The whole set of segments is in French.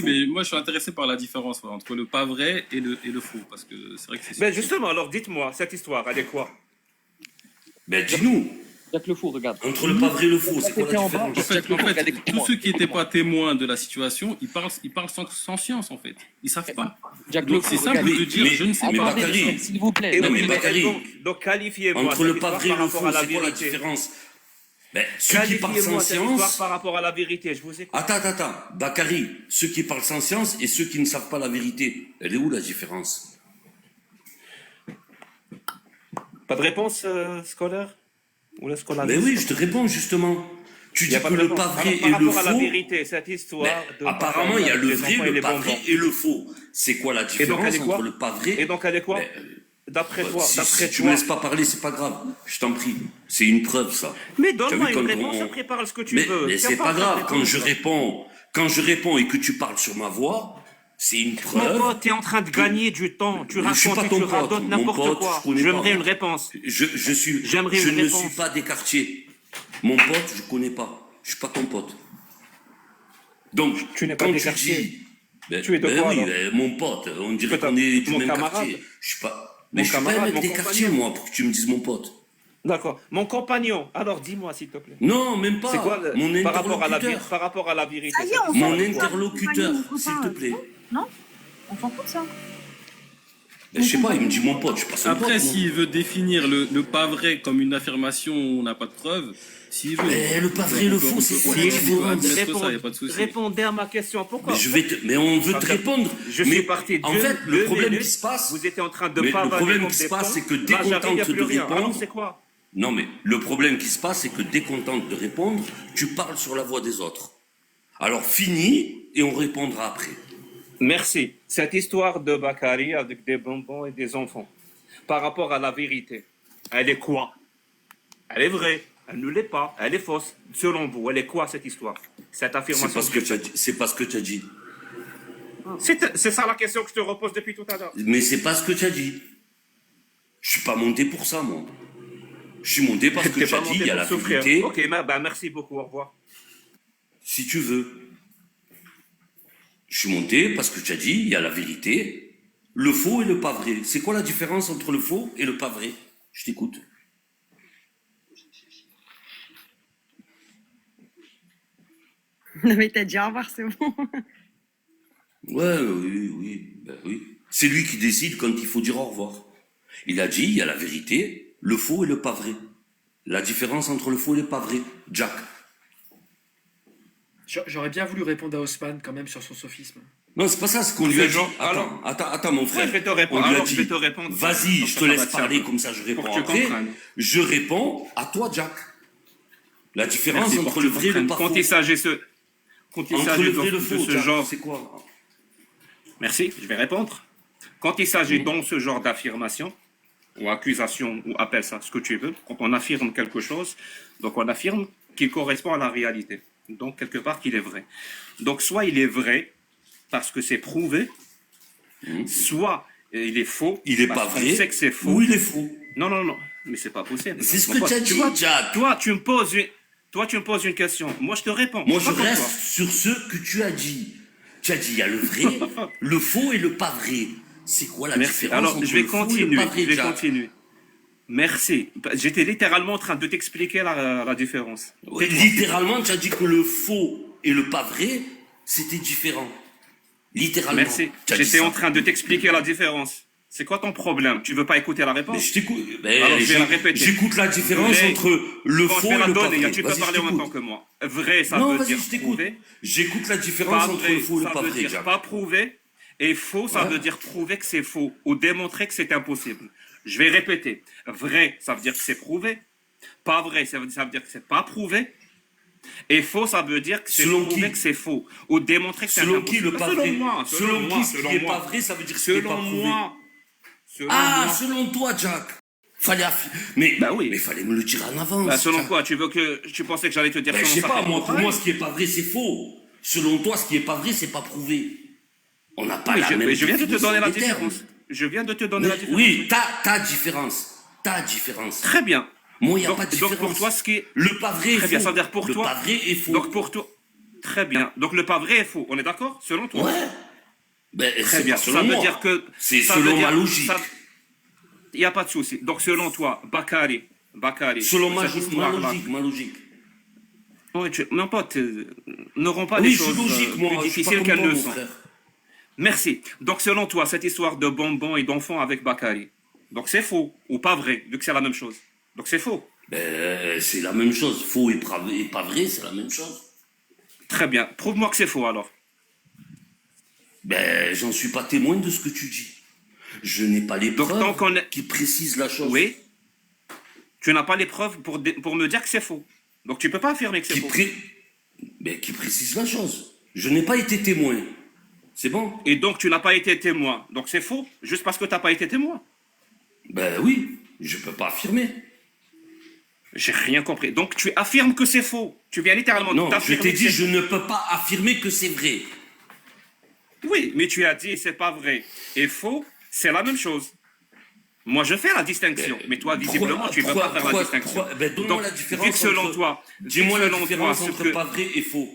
Oui, mais moi, je suis intéressé par la différence entre le pas vrai et le faux, parce que c'est vrai que c'est Ben subtil. justement, alors dites-moi, cette histoire, elle est quoi? Ben dis-nous, Jacques Le Fou, regarde. entre le pas vrai et le faux, c'est quoi la T'étais en bas, différence? En fait, Jacques Le Fou, regardez tous comment. ceux qui n'étaient pas témoins de la situation, ils parlent sans science, en fait. Ils savent pas. Jacques Le Donc, Fou, c'est simple regardez. de dire, mais- je ne sais mais pas. Attendez, Bakary, s'il vous plaît. Et Non, oui, mais Bakary, donc qualifiez-moi entre cette le pas histoire vrai et par le rapport faux, à la c'est quoi la vérité. différence? Ben, ceux qui parlent sans Qualifiez-moi cette histoire science. par rapport à la vérité, je vous écoute. Attends. Bakary, ceux qui parlent sans science et ceux qui ne savent pas la vérité. Elle est où la différence? Pas de réponse scolaire? Ou la scolaire? Mais oui, je te réponds justement. Tu Il y dis a pas que de le réponse. pas vrai Par et le rapport à la faux. vérité, cette histoire Mais apparemment, il y a le des vrai, enfants et le les pas bonbons. vrai et le faux. C'est quoi la Et donc différence elle est quoi? entre le pas vrai? Et donc elle est quoi? Mais, D'après toi, si tu me laisses pas parler, c'est pas grave. Je t'en prie. C'est une preuve, ça. Mais T'as donne-moi vu une quand réponse, on- après parle ce que tu Mais, veux. mais Tiens c'est pas de grave. réponse. Quand je réponds et que tu parles sur ma voix, c'est une Mon preuve. pote, t'es en train de gagner du temps. Tu Je suis racontes pas et ton tu pote. radotes Mon n'importe pote, quoi. je connais J'aimerais pas. une réponse. J'aimerais Je une ne réponse. suis pas des quartiers. Mon pote, je connais pas. Je suis pas ton pote. Donc, Tu n'es pas quand des tu quartiers. dis, Tu es de quoi, oui, alors mon pote, on dirait Peut-être qu'on est du mon même camarade. quartier. Je suis pas, mais Mon je suis pas camarade, un mec mon des compagnon. quartiers, moi, pour que tu me dises mon pote. D'accord. Mon compagnon, alors dis-moi s'il te plaît. Non, même pas. C'est quoi Mon par rapport à la interlocuteur. par rapport à la vérité? Ça y est, cette on histoire, Mon c'est quoi? interlocuteur, Mon s'il te copain, plaît. Non? On s'en fout de ça. Ben, je sais pas, il me dit mon pote, je suis pas son Après, pote. moi. s'il veut définir le pas vrai comme une affirmation où on n'a pas de preuve, s'il veut. Mais le pas vrai et le faux, c'est quoi la on peut différence? admettre ça, y a pas de souci. Répondez à ma question. Pourquoi? Mais on veut te répondre. Je mais suis parti en deux- fait, le deux problème minutes. qui se passe. Vous étiez en train de Mais le pavaner problème comme qui se des passe, cons. c'est que dès Là, qu'on j'arrive, y a tente plus de rien. répondre. Alors c'est quoi? Non, mais le problème qui se passe, c'est que dès qu'on tente de répondre, tu parles sur la voix des autres. Alors finis et on répondra après. Merci. Cette histoire de Bakary avec des bonbons et des enfants, par rapport à la vérité, elle est quoi? Elle est vraie, elle ne l'est pas, elle est fausse. Selon vous, elle est quoi cette histoire? Cette C'est affirmation pas ce que tu as dit. C'est pas ce que tu as dit. C'est ça la question que je te repose depuis tout à l'heure. Mais c'est pas ce que tu as dit. Je suis pas monté pour ça, moi. Je suis monté parce que T'es tu as pas dit, monté il y a pour la souffrir. vérité, Ok, merci beaucoup, au revoir. si tu veux. Je suis monté parce que tu as dit, il y a la vérité, le faux et le pas vrai. C'est quoi la différence entre le faux et le pas vrai? Je t'écoute. Non, mais t'as dit au revoir, c'est bon. Ouais, oui. C'est lui qui décide quand il faut dire au revoir. Il a dit, il y a la vérité, le faux et le pas vrai. La différence entre le faux et le pas vrai. Jack. J'aurais bien voulu répondre à Osman quand même sur son sophisme. Non, c'est pas ça, ce qu'on lui a dit. Genre, Attends, mon frère. Ouais, je vais te répondre. On lui a Alors, je dit, vais te répondre. vas-y, Comme je ça, te ça laisse va te parler, servir. comme ça je réponds Pour que tu après. comprennes. Je réponds à toi, Jack. La différence Merci, entre pour le que tu vrai et le comprennes. pas Quand faux. il s'agit Entre le vrai et le de faux, ce Jack, genre. c'est quoi? Merci, je vais répondre. Quand il s'agit dans ce genre d'affirmation, ou accusation, ou appelle ça ce que tu veux, quand on affirme quelque chose, donc on affirme qu'il correspond à la réalité. Donc, quelque part, qu'il est vrai. Donc, soit il est vrai parce que c'est prouvé, soit il est faux. Il est parce pas qu'on vrai. sait que c'est faux. Ou il est faux. Non, mais c'est pas possible. C'est ce Mon que pote, tu as dit, vois, Jack. Toi, tu me poses une question. Moi, je te réponds. Moi, Pas je comme reste toi. sur ce que tu as dit. Tu as dit, il y a le vrai, le faux et le pas vrai. C'est quoi la Merci. différence Alors, entre je vais le faux et le continuer. pas vrai, Je vais Jack? continuer. Merci. J'étais littéralement en train de t'expliquer la différence. Ouais, littéralement, tu as dit que le faux et le pas vrai, c'était différent. Littéralement. Merci. Tu as dit J'étais ça. en train de t'expliquer la différence. C'est quoi ton problème? Tu veux pas écouter la Mais réponse? je t'écoute. Alors, je vais la répéter. J'écoute la différence Vrai. entre le Quand je faux vais et la le pas donner, vrai. tu peux Vas-y, parler je en même temps t'écoute. que moi. Vrai, ça Non, veut vas-y, dire je t'écoute. prouvé. J'écoute la différence Pas entre vrai, le faux et le ça pas veut vrai, dire Jack. pas prouvé. Et faux, ça Ouais. veut dire prouver que c'est faux ou démontrer que c'est impossible. Je vais répéter. Vrai, ça veut dire que c'est prouvé. Pas vrai, ça veut dire que c'est pas prouvé. Et faux, ça veut dire que c'est Selon prouvé qui? que c'est faux ou démontrer que c'est Selon impossible. qui le pas Selon vrai? moi, Selon qui ce qui n'est pas moi. vrai, ça veut dire que ce qui n'est pas Selon prouvé. moi. Selon Ah, moi. selon toi, Jack. Mais Bah oui. mais fallait me le dire en avance. Bah, selon Jack. quoi? Tu pensais que j'allais te dire Ben, je selon sais ça pas, fait moi, pour pareil. moi, ce qui est pas vrai, c'est faux. Selon toi, ce qui est pas vrai, c'est pas prouvé. On n'a pas Mais la même je viens de te définition donner la des termes. différence. Je viens de te donner la différence. Oui, ta différence. Ta différence. Très bien. Moi, il n'y a Donc, pas de donc différence. pour toi, ce qui est... Le pas vrai est Très bien, faux. ça veut dire pour le toi... pas vrai est faux. Donc pour toi... Très bien. Donc le pas vrai est faux. On est d'accord? Selon toi? Ouais. Ben, Très c'est bien. pas selon Ça veut moi. dire que... C'est ça veut selon dire- ma logique. Il n'y a pas de souci. Donc selon toi, Bakary. Selon ma, cette histoire-là. ma logique. Oui, mon pote, ne rends pas Oui, les je suis choses logique, moi. plus Je suis pas difficiles comme qu'elles toi, ne mon sont. frère. Merci. Donc selon toi, cette histoire de bonbons et d'enfants avec Bakary, donc c'est faux ou pas vrai, vu que c'est la même chose. Donc c'est faux. Ben, c'est la même chose. Faux et pas vrai, c'est la même chose. Très bien. Prouve-moi que c'est faux alors. Ben, j'en suis pas témoin de ce que tu dis. Je n'ai pas les Donc, preuves tant qu'on est- qui précisent la chose. Oui. Tu n'as pas les preuves pour me dire que c'est faux. Donc tu peux pas affirmer que c'est Qui, faux. ben, qui précisent la chose. Je n'ai pas été témoin. C'est bon? Et donc tu n'as pas été témoin. Donc c'est faux, juste parce que tu n'as pas été témoin. Ben oui, je peux pas affirmer. J'ai rien compris. Donc tu affirmes que c'est faux. Tu viens littéralement Non, je t'affirmer t'ai que dit, c'est je ne peux pas affirmer que c'est vrai. Oui, mais tu as dit c'est pas vrai. Et faux, c'est la même chose. Moi, je fais la distinction, mais toi, visiblement, tu ne veux pas faire la distinction. Ben, donne-moi Donc, la différence vu que selon entre- toi, Dis-moi la différence ce entre que- pas vrai et faux.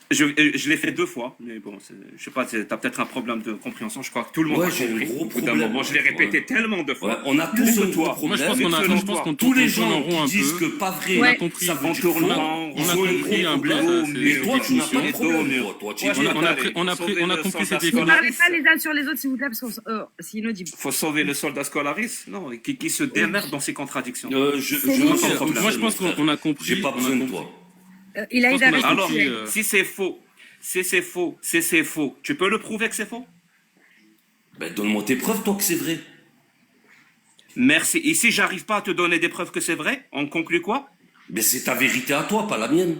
je l'ai fait 2 fois, mais bon, je sais pas, tu as peut-être un problème de compréhension. Je crois que tout le monde Ouais, a j'ai un compris. gros Au bout d'un problème. moment, je l'ai répété Ouais. tellement de Ouais, fois. on a tous Plus que un gros toi. problème. Moi, je pense qu'on a, Selon je pense toi, qu'on Tous les on gens en rond un qui disent peu. que pas vrai, On a Ouais. compris. ça veut On dire tourne faux. en rond, Ils on a ont un compris gros un peu, problème. ça, c'est Mais toi, tu n'as pas de définition. problème. Toi, tu es Ouais, bien. on a compris cette Ne définition. parlez pas les uns sur les autres, s'il vous plaît, parce que c'est inaudible. Faut sauver le soldat Scolaris, non, qui se démerde dans ses contradictions. Je C'est n'ai bon. pas de problème, Moi, je pense mon frère. qu'on a compris. J'ai pas on a besoin de compris. toi. Il a Je pense qu'on a Alors, compris, si c'est faux, c'est faux, tu peux le prouver que c'est faux? Ben, donne-moi tes preuves, toi, que c'est vrai. Merci. Et si j'arrive pas à te donner des preuves que c'est vrai, on conclut quoi? Mais c'est ta vérité à toi, pas la mienne.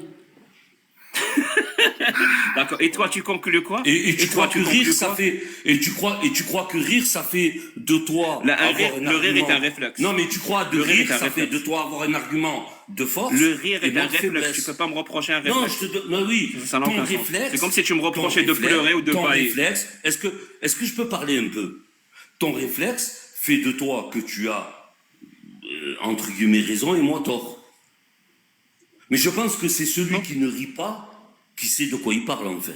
D'accord. Et toi, tu conclus quoi? Et tu toi, crois que rire, conclus ça quoi? fait. Et tu crois que rire, ça fait de toi. Le avoir rire- un le rire argument. est un réflexe. Non, mais tu crois de Le rire rire, est un ça fait réflexe. de toi avoir un argument de force. Le rire et est non un de réflexe. faiblesse. Tu peux pas me reprocher un réflexe. Non, je te donne. Non, oui. Ça n'a Ton aucun sens. réflexe. C'est comme si tu me reprochais ton de réflexe- pleurer ou de ton bailler. réflexe. Est-ce que je peux parler un peu? Ton réflexe fait de toi que tu as entre guillemets raison et moi tort. Mais je pense que c'est celui qui ne rit pas qui sait de quoi il parle en fait.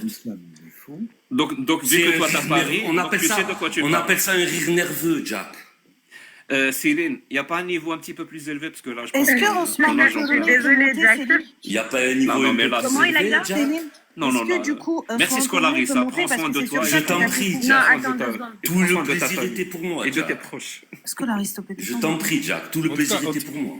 Donc vu C'est que un toi t'as rire pas nerveux. ri, On donc appelle tu ça, sais de quoi tu on parles. appelle ça un rire nerveux, Jack. Céline, il n'y a pas un niveau un petit peu plus élevé parce que là, je pense Est-ce que qu'on se met on a j'en peux. Désolé, Jack. Il n'y a pas un niveau Non, un mais peu là, plus Comment il a élevé, dit Jack. Non, non, non. du coup, Merci Scolaris, ça prend soin de toi. Je t'en prie, Non, Jack. attends 2 secondes. Tout Prends le soin de ta plaisir famille. était pour moi, Et de tes Jack. proches. Scolaris, s'il te plaît. Je t'en prie, Jack. Tout le En tout plaisir cas, était pour moi.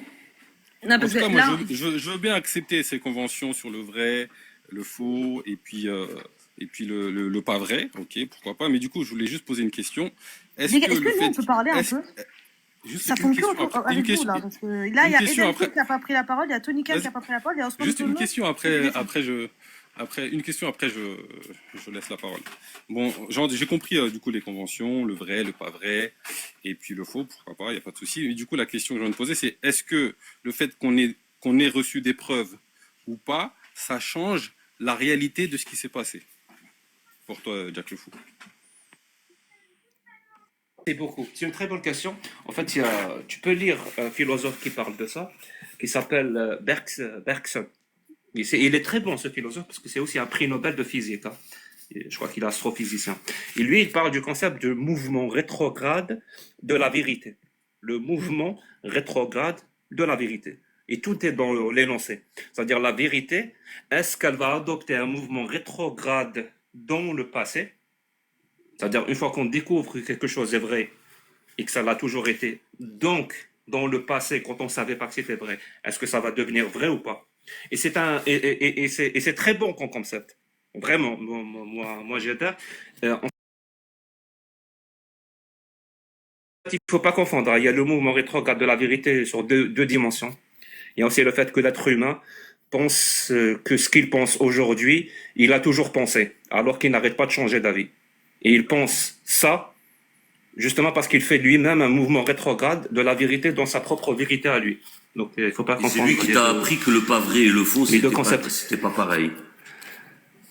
Non, En parce tout que cas, moi, là, je veux bien accepter ces conventions sur le vrai, le faux, et puis le pas vrai. Ok, pourquoi pas. Mais du coup, je voulais juste poser une question. Les gars, est-ce que nous, on peut parler un est-ce- peu Juste Ça une fonctionne question après- une avec vous, question- là. Parce que là, il y a une question Eden après- qui n'a pas pris la parole, il y a Tony Khan qui Vas-y. n'a pas pris la parole, il y a Osman Juste une Solo. question une question après je laisse la parole. Bon, j'ai compris du coup les conventions, le vrai, le pas vrai, et puis le faux, pourquoi pas, il n'y a pas de souci. Et du coup, la question que je viens de poser, c'est est-ce que le fait qu'on ait reçu des preuves ou pas, ça change la réalité de ce qui s'est passé pour toi, Jack le Fou? C'est beaucoup. C'est une très bonne question. En fait, tu peux lire un philosophe qui parle de ça, qui s'appelle Bergson. Il est très bon, ce philosophe, parce que c'est aussi un prix Nobel de physique. Hein. Et je crois qu'il est astrophysicien. Et lui, il parle du concept de mouvement rétrograde de la vérité. Le mouvement rétrograde de la vérité. Et tout est dans l'énoncé. C'est-à-dire la vérité, est-ce qu'elle va adopter un mouvement rétrograde dans le passé? C'est-à-dire, une fois qu'on découvre que quelque chose est vrai et que ça l'a toujours été, donc, dans le passé, quand on ne savait pas que c'était vrai, est-ce que ça va devenir vrai ou pas? Et c'est très bon comme concept. Vraiment, moi j'adore. En fait, il ne faut pas confondre. Il y a le mouvement rétrograde de la vérité sur deux dimensions. Il y a aussi le fait que l'être humain pense que ce qu'il pense aujourd'hui, il a toujours pensé, alors qu'il n'arrête pas de changer d'avis. Et il pense ça, justement parce qu'il fait lui-même un mouvement rétrograde de la vérité dans sa propre vérité à lui. Donc il ne faut pas Et c'est confondre. lui qui t'a appris que le pas vrai et le faux, Les deux c'était concepts. pas pareil.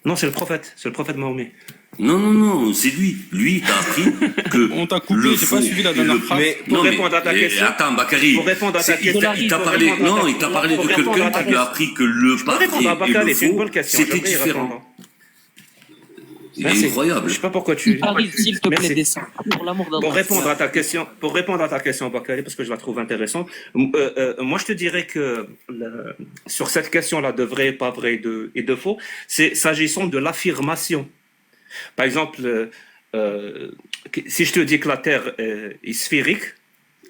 Non, c'est le prophète Mahomet. Non, c'est lui. Lui, il t'a appris que On t'a coupé, le j'ai pas faux suivi la et dernière le- phrase. Mais pour répondre à ta question, Attends, Bakary. pour répondre à ta question, Il t'a parlé, pour répondre à non, ta- il t'a parlé pour de répondre quelqu'un à ta qui lui a question. appris que le Je peux pas vrai répondre à et Bakary, le c'est une faux, bonne question. c'était je vais y différent. répondre. Il Merci. est incroyable. Je sais pas pourquoi tu. Paris, s'il te plaît, Merci. descends. Pour l'amour d'Allah. Pour répondre à ta question, Bakary, parce que je la trouve intéressante, moi je te dirais que sur cette question-là de vrai, pas vrai et de faux, c'est s'agissant de l'affirmation. Par exemple, si je te dis que la Terre est sphérique,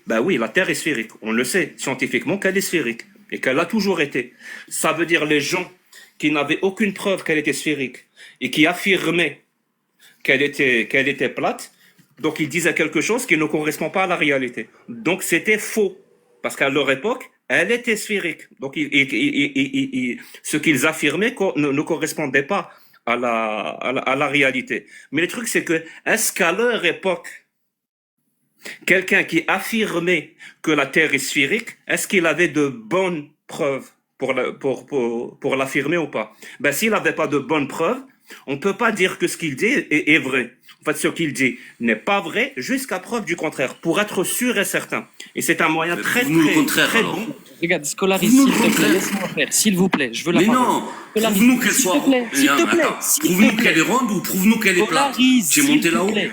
ben oui, la Terre est sphérique. On le sait scientifiquement qu'elle est sphérique et qu'elle a toujours été. Ça veut dire les gens qui n'avaient aucune preuve qu'elle était sphérique et qui affirmaient qu'elle était plate, donc ils disaient quelque chose qui ne correspond pas à la réalité. Donc c'était faux, parce qu'à leur époque, elle était sphérique. Donc ce qu'ils affirmaient ne correspondait pas à la réalité. Mais le truc, c'est que, est-ce qu'à leur époque, quelqu'un qui affirmait que la Terre est sphérique, est-ce qu'il avait de bonnes preuves pour l'affirmer ou pas? Ben, s'il n'avait pas de bonnes preuves, on ne peut pas dire que ce qu'il dit est vrai. En fait, ce qu'il dit n'est pas vrai jusqu'à preuve du contraire, pour être sûr et certain. Et c'est un moyen très, Prouve-nous le très, contraire, très alors. bon. Regarde, scolarise, Prouve-nous s'il le te plaît, contraire. laisse-moi faire. S'il vous plaît, je veux la Mais parole. non, Scolarise, prouve-nous qu'elle s'il soit. te plaît, s'il te Attends, plaît, s'il te prouve-nous plaît. qu'elle est ronde ou prouve-nous qu'elle est plate. Scolarise, Tu es s'il monté te là-haut. plaît.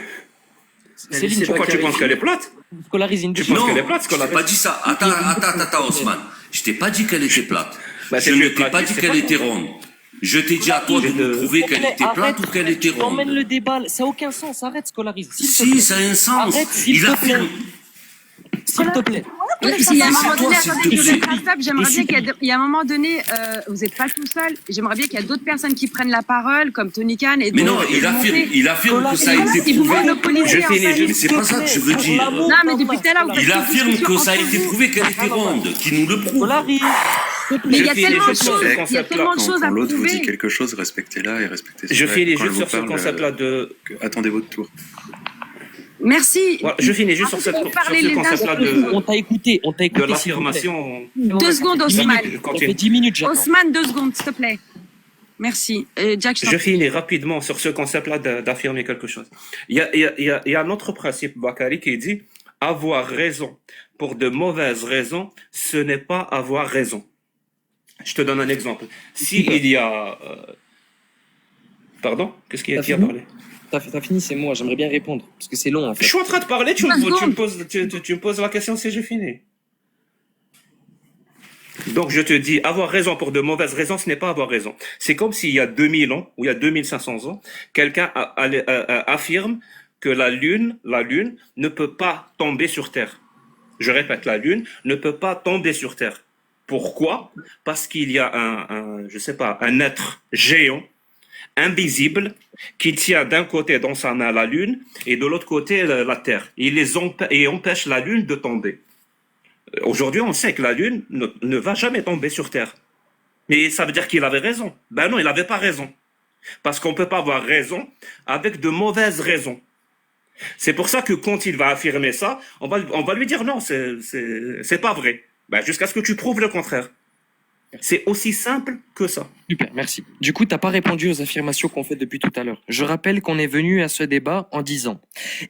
Mais Céline, laissez Pourquoi tu Bakary penses qu'elle est plate? scolarise une Tu penses Non, qu'elle est plate, je t'ai Scolarise? pas dit ça. Attends, Osman. Je t'ai pas dit qu'elle était plate. Bah, Je c'est ne mieux t'ai pas plate, dit c'est qu'elle pas était bon. ronde. Je t'ai dit à toi de S'il te nous prouver S'il te qu'elle plaît, était plate arrête, ou qu'elle était emmène ronde. le débat, ça n'a aucun sens, arrête, scolarise. S'il te Si, plaît. ça a un sens. Arrête, s'il Il te affirme. plaît. S'il te plaît. Il y a un moment toi, donné, s'il attendez, te je plaît. vais faire stop. J'aimerais Je bien qu'il y a un moment donné, vous n'êtes pas tout seul. J'aimerais bien qu'il y ait d'autres personnes qui prennent la parole, comme Tony Khan et Mais non, d'autres, il et affirme monter. que ça a Voilà, été si vous prouvé. monopolisez, Je en finis fait. juste. Mais c'est pas ça que je veux dire. Non, mais depuis tout à l'heure, vous faites Il une affirme discussion que ça a entre été vous. prouvé qu'elle était ronde, qui nous le prouve. Scolarise. Mais il y a Je finis tellement de juste sur choses, ce il y a concept-là. tellement de choses à Quand l'autre vous dit prouver. quelque chose, respectez-la et respectez Je cela. finis Quand juste elle sur vous ce parle, concept-là de. attendez votre tour. Merci. Voilà, je finis juste sur Arrêtez de ce parler les uns concept-là sur les autres. On t'a écouté, de s'il vous plaît. l'affirmation. 2 secondes, Ça fait 10 Osman. minutes, ça fait 10 minutes, j'attends. Osman, 2 secondes, s'il te plaît. Merci. Jack, je t'en Je prie. finis rapidement sur ce concept-là d'affirmer quelque chose. Il y a un autre principe, Bakary, qui dit avoir raison pour de mauvaises raisons, ce n'est pas avoir raison. Je te donne un exemple. Si il y a. Pardon? Qu'est-ce qu'il y a T'as qui a fini parlé? T'as fini, c'est moi, j'aimerais bien répondre. Parce que c'est long, en Je fait. suis en train de parler, tu 20 me secondes. poses, tu me poses la question si j'ai fini. Donc je te dis, avoir raison pour de mauvaises raisons, ce n'est pas avoir raison. C'est comme s'il y a 2000 ans, ou il y a 2500 ans, quelqu'un affirme que la Lune ne peut pas tomber sur Terre. Je répète, la Lune ne peut pas tomber sur Terre. Pourquoi? Parce qu'il y a un être géant, invisible, qui tient d'un côté dans sa main la Lune et de l'autre côté la Terre. Et empêche la Lune de tomber. Aujourd'hui, on sait que la Lune ne va jamais tomber sur Terre. Mais ça veut dire qu'il avait raison. Ben non, il n'avait pas raison. Parce qu'on ne peut pas avoir raison avec de mauvaises raisons. C'est pour ça que quand il va affirmer ça, on va lui dire non, c'est pas vrai. Ben, jusqu'à ce que tu prouves le contraire. C'est aussi simple que ça. Super, merci. Du coup, t'as pas répondu aux affirmations qu'on fait depuis tout à l'heure. Je rappelle qu'on est venu à ce débat en disant,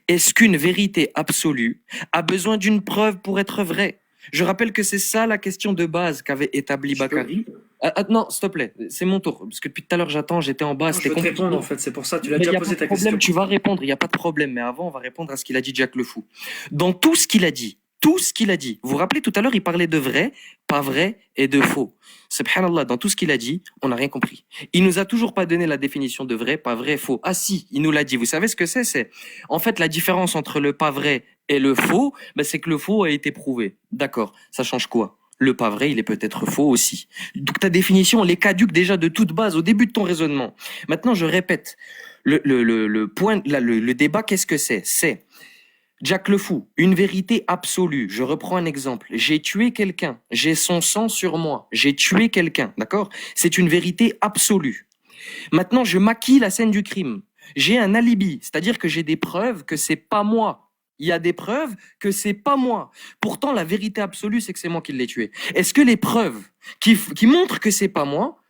est-ce qu'une vérité absolue a besoin d'une preuve pour être vraie? Je rappelle que c'est ça la question de base qu'avait établi Bakary. Non, s'il te plaît, c'est mon tour. Parce que depuis tout à l'heure, j'attends, j'étais en bas, Je c'était veux te compliqué. répondre en fait, c'est pour ça, tu l'as Mais y déjà a posé pas de ta problème, question. tu vas répondre, il n'y a pas de problème. Mais avant, on va répondre à ce qu'il a dit Jack le Fou. Dans tout ce qu'il a dit, vous vous rappelez tout à l'heure, il parlait de vrai, pas vrai et de faux. Subhanallah, dans tout ce qu'il a dit, on n'a rien compris. Il nous a toujours pas donné la définition de vrai, pas vrai, faux. Ah si, il nous l'a dit. Vous savez ce que c'est? C'est en fait la différence entre le pas vrai et le faux, ben, c'est que le faux a été prouvé. D'accord, ça change quoi? Le pas vrai, il est peut-être faux aussi. Donc ta définition, elle est caduque déjà de toute base au début de ton raisonnement. Maintenant, je répète, le point, là, le débat, qu'est-ce que c'est? C'est Jack le Fou, une vérité absolue. Je reprends un exemple. J'ai tué quelqu'un. J'ai son sang sur moi. J'ai tué quelqu'un. D'accord? C'est une vérité absolue. Maintenant, je maquille la scène du crime. J'ai un alibi. C'est-à-dire que j'ai des preuves que c'est pas moi. Il y a des preuves que c'est pas moi. Pourtant, la vérité absolue, c'est que c'est moi qui l'ai tué. Est-ce que les preuves qui montrent que c'est pas moi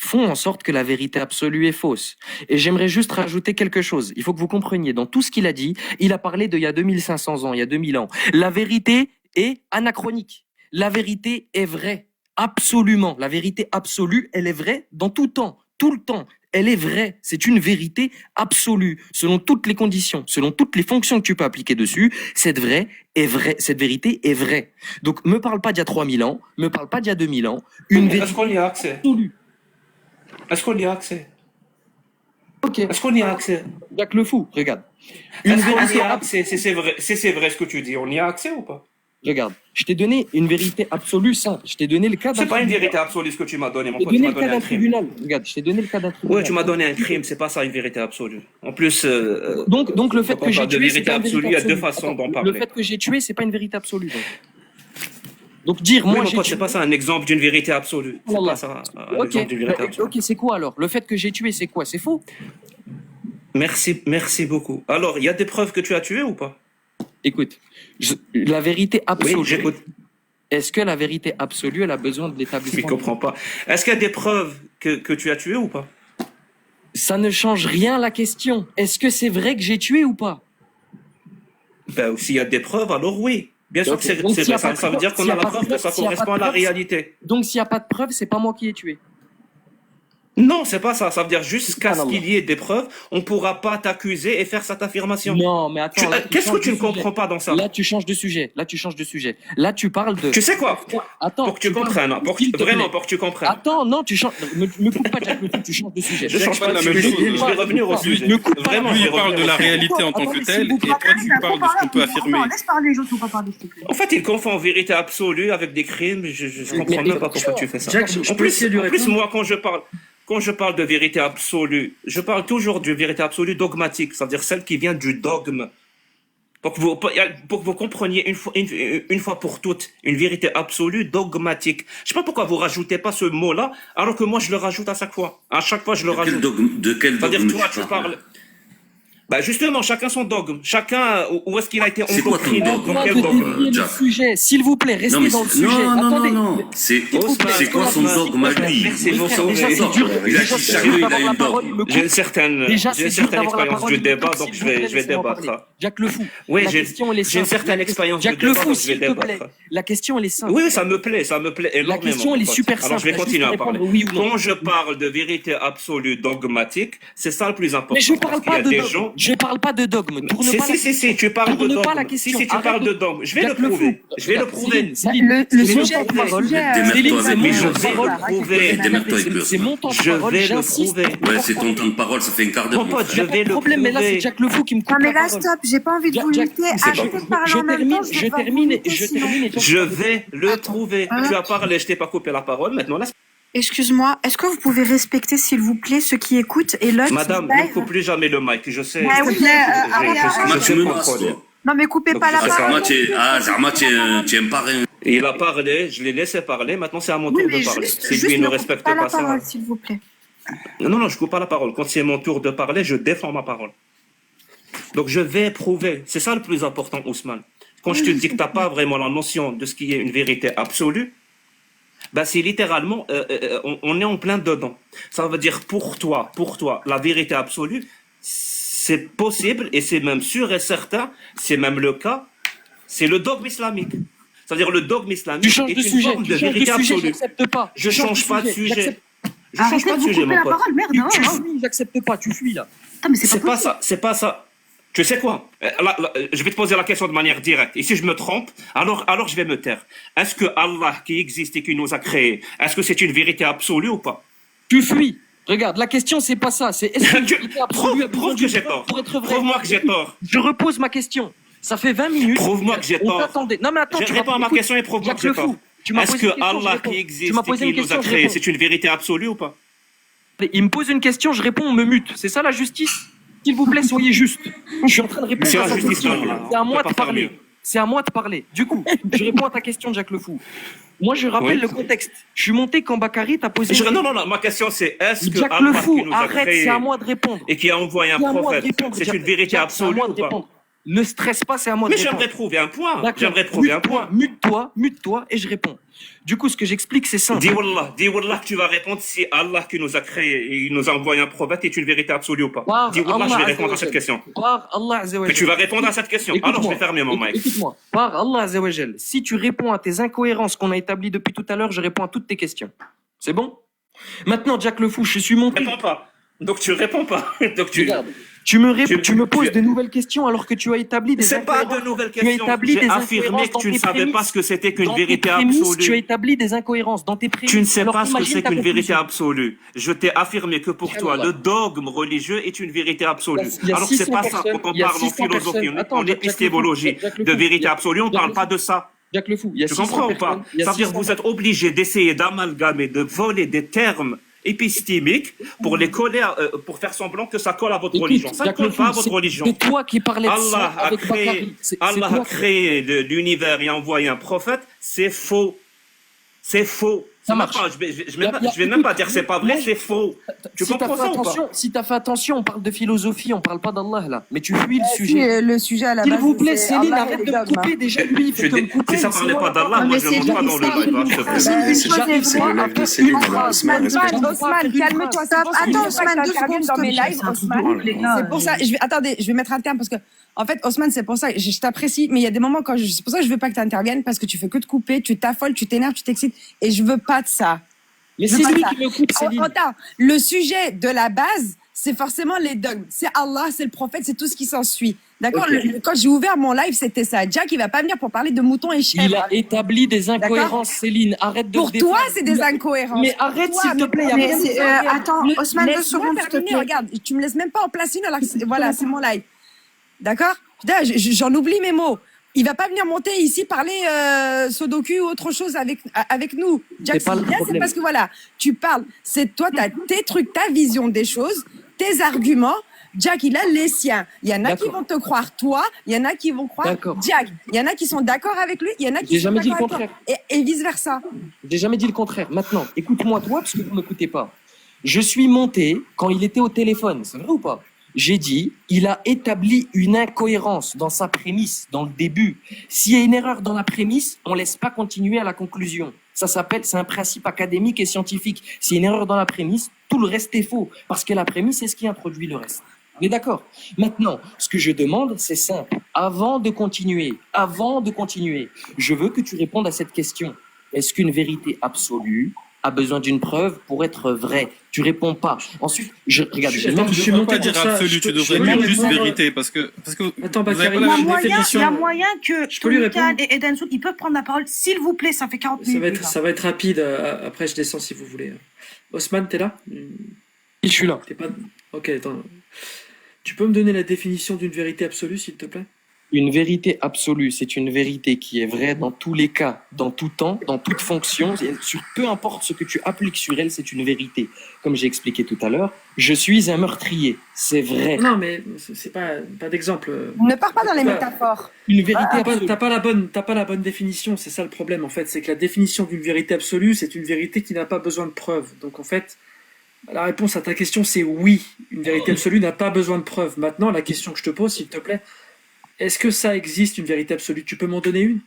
font en sorte que la vérité absolue est fausse. Et j'aimerais juste rajouter quelque chose. Il faut que vous compreniez, dans tout ce qu'il a dit, il a parlé d'il y a 2500 ans, il y a 2000 ans. La vérité est anachronique. La vérité est vraie. Absolument. La vérité absolue, elle est vraie dans tout temps, tout le temps. Elle est vraie. C'est une vérité absolue. Selon toutes les conditions, selon toutes les fonctions que tu peux appliquer dessus, cette vérité est vraie. Donc, me parle pas d'il y a 3000 ans, me parle pas d'il y a 2000 ans. Une Est-ce vérité qu'on y a accès? absolue. Est-ce qu'on y a accès? Ok. Est-ce qu'on y a accès? Jacques le fou, regarde. Une Est-ce qu'on vérité y a accès? Si c'est vrai ce que tu dis, on y a accès ou pas? Regarde, je t'ai donné une vérité absolue simple. Je t'ai donné le cas d'un C'est pas une tribunal. vérité absolue ce que tu m'as donné, mon Je t'ai pote. Tu donné m'as le cas donné un d'un crime. tribunal. Regarde, je t'ai donné le cas d'un tribunal. Ouais, tu m'as donné un crime, c'est pas ça une vérité absolue. En plus, Donc le fait quand on que j'ai parle de tué, c'est vérité pas une absolue, vérité il y a deux absolue. façons d'en Attends, parler. Le fait que j'ai tué, c'est pas une vérité absolue. Donc dire Oui, moi mon j'ai pote, tué. c'est pas ça un exemple d'une vérité absolue. C'est Wallah. pas ça un Ok, exemple d'une vérité bah, absolue. ok, c'est quoi alors? Le fait que j'ai tué, c'est quoi? C'est faux? Merci beaucoup. Alors, il y a des preuves que tu as tué ou pas? Écoute, la vérité absolue. Oui, j'écoute. Est-ce que la vérité absolue, elle a besoin de Je l'établissement? comprends pas. Est-ce qu'il y a des preuves que tu as tué ou pas? Ça ne change rien à la question. Est-ce que c'est vrai que j'ai tué ou pas? Ben, s'il y a des preuves, alors oui. Bien sûr Ok. que c'est Donc, s'il y a vrai. pas de Ça veut dire preuve, qu'on s'il y a a la pas de preuve que ça preuve, s'il y a pas de correspond à la preuve, réalité. Donc s'il n'y a pas de preuve, c'est pas moi qui ai tué. Non, c'est pas ça. Ça veut dire jusqu'à ce Subhanallah. qu'il y ait des preuves, on pourra pas t'accuser et faire cette affirmation. Non, mais attends. là, tu Qu'est-ce que changes tu de ne sujet. comprends pas dans ça? Là, tu changes de sujet. Là, tu parles de. Tu sais quoi? Attends. Pour que tu parles- comprennes, hein, S'il te plaît. vraiment pour que tu comprennes. Attends, non, tu changes. Me coupe pas, Jack, tu changes de sujet. Je change pas de la sujet. même chose. Je vais revenir au sujet. Ne coupe pas. Vraiment, Lui, je vais il parle revenir de la au sujet. réalité en tant que telle, et toi, tu parles de ce qu'on peut affirmer. Laisse parler, je ne peux pas parler, s'il te plaît. En fait, il confond vérité absolue avec des crimes. Je comprends même pas pourquoi tu fais ça. Jack, je En peux essayer de lui plus, répondre. moi, quand je parle de vérité absolue, je parle toujours de vérité absolue dogmatique, c'est-à-dire celle qui vient du dogme. Pour que vous compreniez une fois pour toutes une vérité absolue dogmatique. Je sais pas pourquoi vous rajoutez pas ce mot-là, alors que moi je le rajoute à chaque fois. À chaque fois je le rajoute. De quel C'est-à-dire dogme toi tu parles. Bah justement, chacun son dogme. Chacun où est-ce qu'il a été C'est quoi ton endoctriné. dogme Dans Pas quel de dogme, dogme dévier le Jack. sujet. S'il vous plaît, restez Non, mais dans le c'est- sujet. non, non, Attendez. non, non. C'est quoi son dogme à lui? Merci Mes beaucoup. frères, déjà, mais- c'est dur. Il a Déjà, dit c'est sérieux, dur il a d'avoir une la parole, dogme. il me coupe. J'ai une certaine Déjà, c'est dur d'avoir la expérience parole. du il me débat, coupe, donc s'il je vous plaît, vais laissez-moi débattre. parler. Jack le fou. Oui, La j'ai question, elle est une simple. certaine expérience Jack du le débat, fou, donc je vais s'il te plaît. débattre. La question, elle est simple. Oui, ça me plaît énormément. La question, elle est mon pote. super Alors, simple. je vais T'as juste continuer à répondre parler. oui ou non. Quand je parle de vérité absolue dogmatique, c'est ça le plus important. Mais je parce parle qu'il y pas a de des dogme. gens. Je parle pas de dogme. Tourne pas la Si, tu parles de Tourne pas la dogme. question. Si, tu Arrête parles de de- dogme. Je vais le Jack le fou. prouver. Je vais le Regarde, prouver. Céline, Le c'est mon sujet, temps de parole. le sujet, Céline, c'est mon Mais je temps de vais parole. le prouver. Démerde-toi avec eux, C'est mon temps de Je parole. vais le J'insiste. prouver. Ouais, c'est ton temps de parole, ça fait un quart d'heure. Mon mon pote, frère. je Pas vais de le problème, mais là, c'est prouver. Jack le fou qui me coupe Non, mais la là, parole. stop, j'ai pas envie de vous Jack, lutter. Arrêtez de parler en même temps, je vais devoir termine, vous lutter, je sinon. termine. et toi, Je vais le prouver. Hein? Tu as parlé, je t'ai pas coupé la parole. Maintenant, laisse. Excuse-moi, est-ce que vous pouvez respecter, s'il vous plaît, ceux qui écoutent et l'autre Madame, qui ne live. coupe plus jamais le mic. Je sais. Ah, s'il te plaît, Aria, Zarma, je tu sais me le masses, contrôler. toi. Non, mais coupez pas la Donc, parole. Zarma, tu es un parrain. Il a parlé, je l'ai laissé parler. Maintenant, c'est à mon Oui, tour mais de parler. juste, Si juste lui ne ne coupez respecte pas la pas ça. parole, s'il vous plaît. Non, je coupe pas la parole. Quand c'est mon tour de parler, je défends ma parole. Donc, je vais prouver. C'est ça le plus important, Ousmane. Quand je te dis que tu n'as pas vraiment la notion de ce qui est une vérité absolue, ben c'est littéralement, on est en plein dedans. Ça veut dire pour toi, la vérité absolue, c'est possible et c'est même sûr et certain, c'est même le cas, c'est le dogme islamique. C'est-à-dire le dogme islamique Tu changes est de une sujet. forme de Tu changes de vérité sujet. absolue. J'accepte pas. Je change pas de sujet. J'accepte- Je change Arrêtez pas de de vous sujet, couper mon la pote. parole, merde, non, Tu non. fuis, j'accepte pas. Tu fuis là. Attends, mais c'est C'est pas pas possible. ça, c'est pas ça. Tu sais quoi? Là, je vais te poser la question de manière directe. Et si je me trompe, alors je vais me taire. Est-ce que Allah qui existe et qui nous a créés, est-ce que c'est une vérité absolue ou pas? Tu fuis. Regarde, la question c'est pas ça. C'est est-ce que vérité absolue a besoin Prouve que d'une j'ai preuve tort. pour être vrai. Prouve-moi que j'ai tort. Je repose ma question. Ça fait 20 minutes. Prouve-moi que j'ai On tort. t'attendait. Non mais attends. Je réponds à ma question et prouve-moi que j'ai tort. Est-ce que Allah qui existe et qui nous a créés, c'est une vérité absolue ou pas? Il me pose une question, je réponds, on me mute. C'est ça la justice? S'il vous plaît, soyez juste. Je suis en train de répondre C'est à la sa justice, question. là. C'est à On moi peut de pas faire parler. mieux. C'est à moi de parler. Du coup, je réponds à ta question, Jack le Fou. Moi, je rappelle Oui. le contexte. Je suis monté quand Bakary t'a posé. Non, ma question c'est est-ce que Jack le Allah Fou, qui nous a arrête, créés c'est à moi de répondre. et qui a envoyé un C'est à moi de prophète, répondre, c'est Jack. une vérité Jack, c'est à absolue moi ou de pas? répondre. Ne stresse pas, c'est à moi de Mais répondre. j'aimerais trouver un point. D'accord. J'aimerais trouver un point. Mute-toi et je réponds. Du coup, ce que j'explique, c'est simple. Dis Wallah que tu vas répondre si Allah qui nous a créé et il nous a envoyé un prophète est une vérité absolue ou pas. Par Dis Wallah, je Allah vais répondre à Azza cette wa question. Jal. Par Allah Azza wa Mais Jal. tu vas répondre à cette question. Alors je vais fermer mon mic. Écoute-moi. Par Allah Azza wa Jal, si tu réponds à tes incohérences qu'on a établies depuis tout à l'heure, je réponds à toutes tes questions. C'est bon? Maintenant, Jack le Fou, je suis monté. Réponds pas. Donc tu réponds pas. Donc tu. Regarde, tu me poses de nouvelles questions alors que tu as établi des C'est pas incohérences. de nouvelles Tu as questions. établi J'ai des affirmé incohérences que dans tu ne tes savais pas prémices. ce que c'était qu'une Dans tes vérité prémices, absolue. tu as établi des incohérences dans tes prémices. Tu ne sais Alors pas ce que imagine c'est ta qu'une vérité conclusion. absolue. Je t'ai affirmé que pour toi, le dogme religieux est une vérité absolue. Il y a Alors que c'est 600 pas ça personnes- quand on il y a parle en 600 philosophie, personnes. Attends, en Jack le Fou, épistémologie Jack le de Fou, vérité il y a- absolue, on ne Jack parle le pas Fou. de ça. Jack le Fou, il y a Tu 600 comprends ou personnes. pas? Il y a Ça veut dire 600 que vous êtes obligé d'essayer d'amalgamer, de voler des termes épistémiques pour les coller, pour faire semblant que ça colle à votre Écoute, religion. Ça ne Jack le colle pas à Fou, votre religion. c'est toi qui parlais de Allah ça a avec créé, Bakary. C'est Allah toi a créé l'univers et a envoyé un prophète. C'est faux. C'est faux. Ça C'est marche. même pas- je vais même pas dire c'est pas vrai, moi, c'est faux. Tu Si t'as comprends fait ça ou pas? attention, si t'as fait attention, on parle de philosophie, on parle pas d'Allah là. Mais tu fuis le Si, sujet. le sujet à la S'il base. vous plaît, c'est Céline, Allah et arrête les de me dogmes, couper. Déjà, lui, il fait que me couper. Si ça parlait pas d'Allah, moi je le montre pas dans le live, hein, s'il te plaît. C'est le live de Céline, Osman, respecte. Osman, calme-toi. Stop. Attends, Osman, 2 secondes, dans mes s'il te plaît. lives, C'est un truc Osman. de ouf, les gars. C'est pour ça, attendez, je vais mettre un terme parce que, en fait, Osman, c'est pour ça, je t'apprécie, mais il y a des moments c'est pour ça que je veux pas que tu interviennes parce que tu fais que te couper, tu t'affoles, tu t'énerves, tu t'excites, et je veux pas de ça. Mais Je c'est veux lui pas qui me coupe, ça. Céline. Attends, le sujet de la base, c'est forcément les dogmes. C'est Allah, c'est le prophète, c'est tout ce qui s'ensuit. D'accord? Ok. Quand j'ai ouvert mon live, c'était ça. Jack, il va pas venir pour parler de moutons et Il chèvres. a établi des incohérences, Céline. Arrête de Pour te toi, défendre. c'est des incohérences. Mais arrête, Pour s'il toi, te plaît, il y a mais rien de c'est- ça. Attends, Osman, 2 Laisse-moi secondes, s'il te terminer, plaît. regarde, tu me laisses même pas en placer une alors que voilà, c'est mon live. D'accord? Putain, j'en oublie mes mots. Il va pas venir monter ici parler Sudoku ou autre chose avec nous. Jack, C'est pas le c'est problème. parce que voilà, tu parles, c'est toi, t'as tes trucs, ta vision des choses, tes arguments. Jack, il a les siens. Il y en a qui D'accord. vont te croire toi, il y en a qui vont croire D'accord. Jack. Il y en a qui sont d'accord avec lui, il y en a qui J'ai sont jamais dit le d'accord avec toi. Et vice versa. J'ai jamais dit le contraire. Maintenant, écoute-moi toi, parce que vous m'écoutez pas. Je suis monté quand il était au téléphone, c'est vrai ou pas? J'ai dit, il a établi une incohérence dans sa prémisse, dans le début. S'il y a une erreur dans la prémisse, on laisse pas continuer à la conclusion. Ça s'appelle, c'est un principe académique et scientifique. S'il y a une erreur dans la prémisse, tout le reste est faux, parce que la prémisse, c'est ce qui introduit le reste. On est d'accord? Maintenant, ce que je demande, c'est simple. Avant de continuer, je veux que tu répondes à cette question. Est-ce qu'une vérité absolue a besoin d'une preuve pour être vraie? Tu réponds pas. Ensuite, regarde, j'ai même... Je suis Tu ne monté pas dire pour ça. absolu, Je tu peux- devrais je peux dire lui juste répondre. vérité, parce que Attends, vous avez Bakary, pas la Il y a définition. moyen que Je peux lui Sultan répondre. et Edensoud, ils peuvent prendre la parole, s'il vous plaît, ça fait 40 minutes. les gars. Ça va être rapide. Après, je descends si vous voulez. Osman, t'es là? Je suis là. T'es pas... Ok, attends. Tu peux me donner la définition d'une vérité absolue, s'il te plaît? Une vérité absolue, c'est une vérité qui est vraie dans tous les cas, dans tout temps, dans toute fonction. Peu importe ce que tu appliques sur elle, c'est une vérité. Comme j'ai expliqué tout à l'heure, je suis un meurtrier. C'est vrai. Non, mais c'est pas d'exemple. Ne pars pas dans les Bah, métaphores. Une vérité absolue. T'as pas la bonne définition, c'est ça le problème en fait, c'est que la définition d'une vérité absolue, c'est une vérité qui n'a pas besoin de preuves. Donc en fait, la réponse à ta question c'est oui, une vérité absolue n'a pas besoin de preuves. Maintenant, la question que je te pose, s'il te plaît, est-ce que ça existe une vérité absolue? Tu peux m'en donner une?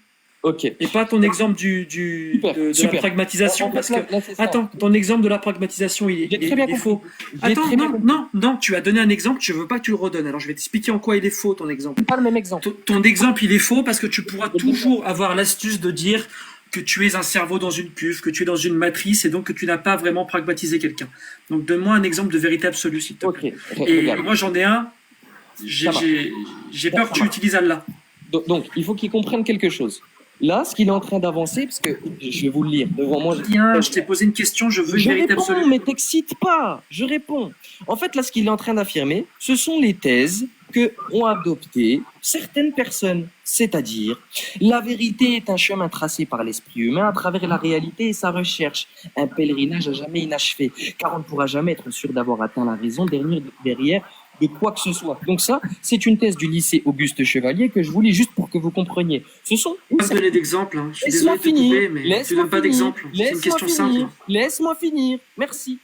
Ok. Et pas ton exemple de la pragmatisation, parce que attends, ton exemple de la pragmatisation, il J'ai très bien est faux. J'ai Attends, très bien non, tu as donné un exemple, je veux pas que tu le redonnes. Alors je vais t'expliquer en quoi il est faux ton exemple. C'est pas le même exemple. Ton exemple, il est faux parce que tu pourras toujours avoir l'astuce de dire que tu es un cerveau dans une cuve, que tu es dans une matrice et donc que tu n'as pas vraiment pragmatisé quelqu'un. Donc donne-moi un exemple de vérité absolue, s'il te plaît. Ok. Et Regarde. moi j'en ai un, j'ai peur que tu utilises Allah. Donc, il faut qu'il comprenne quelque chose. Là, ce qu'il est en train d'avancer, parce que je vais vous le lire devant moi. Tiens, je t'ai posé une question, je veux une Je vérité réponds, absolue. mais t'excite pas. Je réponds. En fait, là, ce qu'il est en train d'affirmer, ce sont les thèses que ont adoptées certaines personnes. C'est-à-dire, la vérité est un chemin tracé par l'esprit humain à travers la réalité et sa recherche. Un pèlerinage à jamais inachevé, car on ne pourra jamais être sûr d'avoir atteint la raison derrière de quoi que ce soit. Donc ça, c'est une thèse du lycée Auguste Chevalier que je vous lis juste pour que vous compreniez. Ce sont... Pas donner d'exemple, hein. Je suis Laisse-moi désolé de te finir. couper, mais tu Laisse-moi donnes pas finir. d'exemple. C'est une Laisse-moi question finir. simple. Laisse-moi finir. Merci.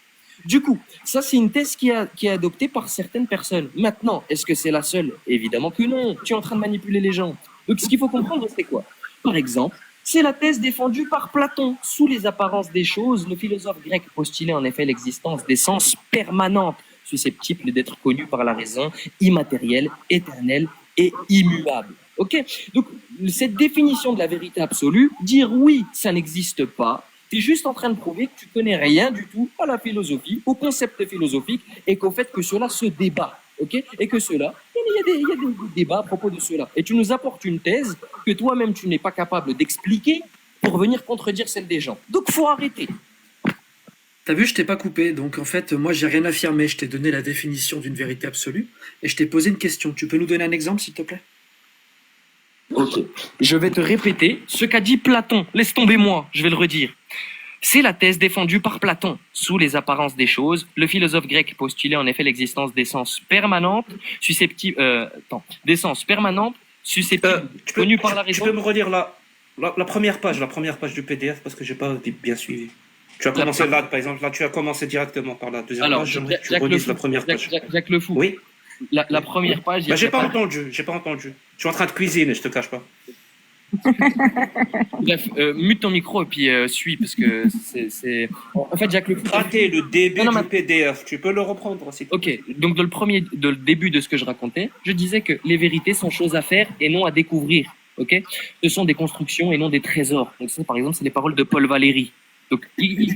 Du coup, ça, c'est une thèse qui est adoptée par certaines personnes. Maintenant, est-ce que c'est la seule? Évidemment que non. Tu es en train de manipuler les gens. Donc, ce qu'il faut comprendre, c'est quoi? Par exemple, c'est la thèse défendue par Platon. Sous les apparences des choses, le philosophe grec postulait en effet l'existence d'essences permanentes, susceptibles d'être connues par la raison, immatérielle, éternelle et immuable. Ok? Donc, cette définition de la vérité absolue, dire oui, ça n'existe pas, tu es juste en train de prouver que tu connais rien du tout à la philosophie, au concept philosophique, et qu'au fait que cela se débat. Ok? Et que cela, il y a des débats à propos de cela. Et tu nous apportes une thèse que toi-même tu n'es pas capable d'expliquer pour venir contredire celle des gens. Donc, faut arrêter. T'as vu, je t'ai pas coupé, donc en fait, moi j'ai rien affirmé, je t'ai donné la définition d'une vérité absolue, et je t'ai posé une question. Tu peux nous donner un exemple, s'il te plaît? Ok. Je vais te répéter ce qu'a dit Platon. Laisse tomber moi, je vais le redire. C'est la thèse défendue par Platon. Sous les apparences des choses, le philosophe grec postulait en effet l'existence d'essences permanentes, susceptibles, connues par la raison. Tu peux me redire la première page du PDF parce que j'ai pas bien suivi. Tu as commencé là, par exemple, là tu as commencé directement par la deuxième page. J'aimerais que tu redises la première page. Jacques Le Fou. Oui. La première page. J'ai pas entendu. Je suis en train de cuisiner, je te cache pas. Bref, mute ton micro et puis suis parce que c'est. En fait, Jacques Le Fou. Raté le début du PDF. Tu peux le reprendre aussi. Ok. Donc dans le début de ce que je racontais, je disais que les vérités sont choses à faire et non à découvrir. Ok. Ce sont des constructions et non des trésors. Donc ça, par exemple, c'est les paroles de Paul Valéry. Donc, il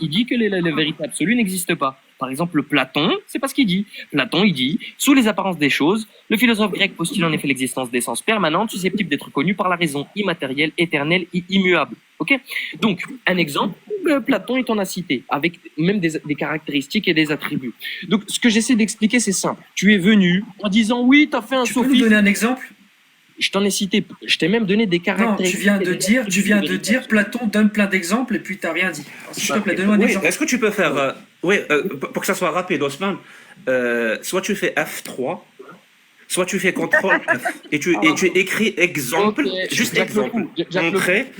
dit que la vérité absolue n'existe pas. Par exemple, Platon, c'est pas ce qu'il dit. Platon, il dit, sous les apparences des choses, le philosophe grec postule en effet l'existence d'essences permanentes susceptibles d'être connues par la raison, immatérielle, éternelle et immuable. Ok? Donc, un exemple, Platon, il t'en a cité, avec même des caractéristiques et des attributs. Donc, ce que j'essaie d'expliquer, c'est simple. Tu es venu en disant, oui, t'as fait un sophisme. Tu peux nous donner un exemple? Je t'en ai cité, je t'ai même donné des caractéristiques. Non, tu viens de dire, Platon donne plein d'exemples et puis t'as rien dit. S'il te plaît, donne-moi un exemple. Est-ce que tu peux faire, pour que ça soit rapide, Osman, soit tu fais F3, soit tu fais CTRL F, et tu écris exemple, juste exemple. Entrée,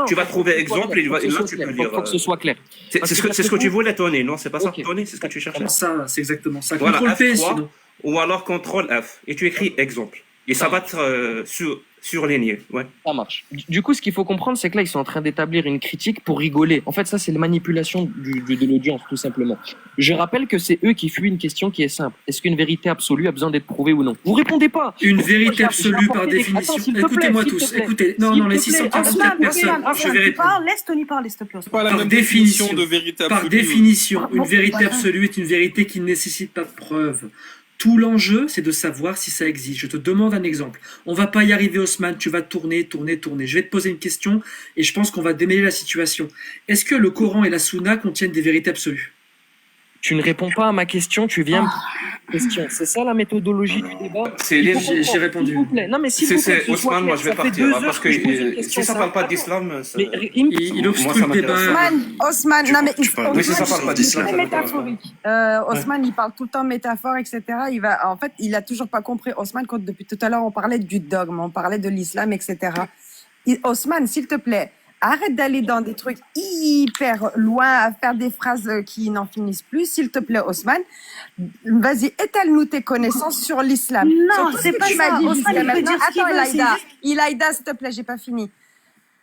tu vas trouver exemple et là tu peux lire. Faut que ce soit clair. C'est ce que tu voulais, Tony, non? C'est pas ça, Tony? C'est ce que tu cherchais? Ça, c'est exactement ça. Voilà, CTRL P, F3, sinon. ou alors CTRL F, et tu écris exemple. Et ça va être surligné, ouais. Ça marche. Du coup, ce qu'il faut comprendre, c'est que là, ils sont en train d'établir une critique pour rigoler. En fait, ça, c'est la manipulation de l'audience, tout simplement. Je rappelle que c'est eux qui fuient une question qui est simple. Est-ce qu'une vérité absolue a besoin d'être prouvée ou non? Vous répondez pas. Une vérité absolue, par définition. Écoutez-moi tous. Écoutez. Non, les 644 personnes. Je vais répondre. Laisse Tony parler, s'il te plaît. C'est pas la même définition de vérité absolue. Par définition, une vérité absolue est une vérité qui ne nécessite pas de preuve. Tout l'enjeu, c'est de savoir si ça existe. Je te demande un exemple. On va pas y arriver, Osman. Tu vas tourner. Je vais te poser une question et je pense qu'on va démêler la situation. Est-ce que le Coran et la Sunna contiennent des vérités absolues? Tu ne réponds pas à ma question, tu viens question. C'est ça la méthodologie du débat? J'ai répondu. S'il vous plaît. Non, mais s'il vous plaît. Osman, moi je vais partir. Parce que si ça parle pas d'islam, il obstrue le débat. Osman, non mais oui, si ça parle pas d'islam. C'est métaphorique. Osman, il parle tout le temps métaphore, etc. En fait, il a toujours pas compris. Osman, quand depuis tout à l'heure, on parlait du dogme, on parlait de l'islam, etc. Osman, s'il te plaît, arrête d'aller dans des trucs hyper loin, à faire des phrases qui n'en finissent plus. S'il te plaît, Osman, vas-y, étale-nous tes connaissances sur l'islam. Non, c'est pas ça. Osman, il peut dire ce qu'il veut. Attends, Ilaïda, s'il te plaît, j'ai pas fini.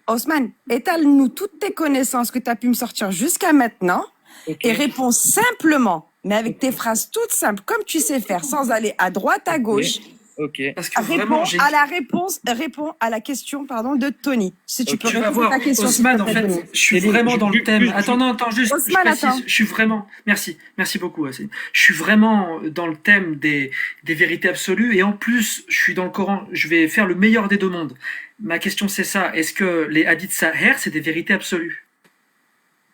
Osman, étale-nous toutes tes connaissances que tu as pu me sortir jusqu'à maintenant et réponds simplement, mais avec tes phrases toutes simples, comme tu sais faire, sans aller à droite, à gauche. Ok. Parce que vraiment, réponds à la question, de Tony. Si tu peux vas répondre voir, à ta question. Osman, en fait, je suis vraiment dans le thème. Attends, juste, Osman, je précise, je suis vraiment, merci beaucoup, Hassan. Je suis vraiment dans le thème des vérités absolues, et en plus, je suis dans le Coran, je vais faire le meilleur des deux mondes. Ma question, c'est ça, est-ce que les hadiths Sahih, c'est des vérités absolues?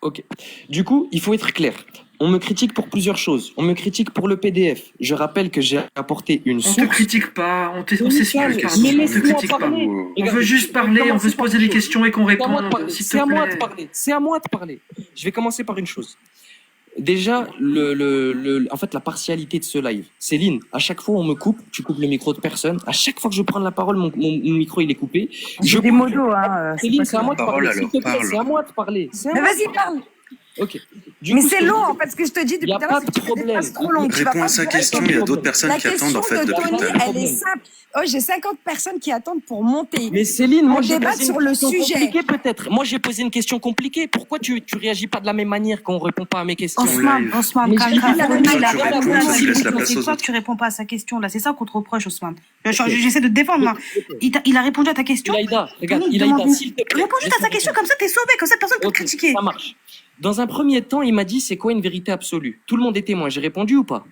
Ok. Du coup, il faut être clair. On me critique pour plusieurs choses. On me critique pour le PDF. Je rappelle que j'ai apporté une source. On te critique pas, on s'excuse, pardon. On te critique pas. On veut juste parler, on veut se poser des questions et qu'on réponde. C'est à moi de parler. C'est à moi de parler. Je vais commencer par une chose. Déjà, en fait, la partialité de ce live. Céline, à chaque fois on me coupe, tu coupes le micro de personne. À chaque fois que je prends la parole, mon micro il est coupé. J'ai des modos, hein. Céline, c'est à moi de parler. S'il te plaît, c'est à moi de parler. Mais vas-y, parle. Ok. Du Mais coup, ce c'est que je long, disais, en fait, ce que je te dis y depuis a tout à pas l'heure, de c'est que tu fais des problème. phrases trop longues. Tu vas Réponds pas à sa pouvoir question, il y a répondre. d'autres personnes La qui attendent question en fait de depuis Tony, tout à l'heure. elle est simple. Oh, j'ai 50 personnes qui attendent pour monter. Mais Céline, moi On j'ai débat posé une sur le question sujet. compliquée peut-être. Moi j'ai posé une question compliquée. Pourquoi tu réagis pas de la même manière quand on répond pas à mes questions? Osman, Osman, Mais quand j'ai dit la même Soit il a tu répondu réponds, à soit sa tu laisses la question. place C'est aux toi autres. qui réponds pas à sa question là. C'est ça qu'on te reproche, Osman. Ok. J'essaie de te défendre, moi. Il a répondu à ta question. Ilaïda, regarde, Tony, Ilaïda, demande. s'il te plaît. Réponds juste à sa laisse-moi question, répondre. comme ça t'es sauvé, comme ça personne peut te Ok, critiquer. ça marche. Dans un premier temps, il m'a dit c'est quoi une vérité absolue? Tout le monde est témoin. J'ai répondu ou pas?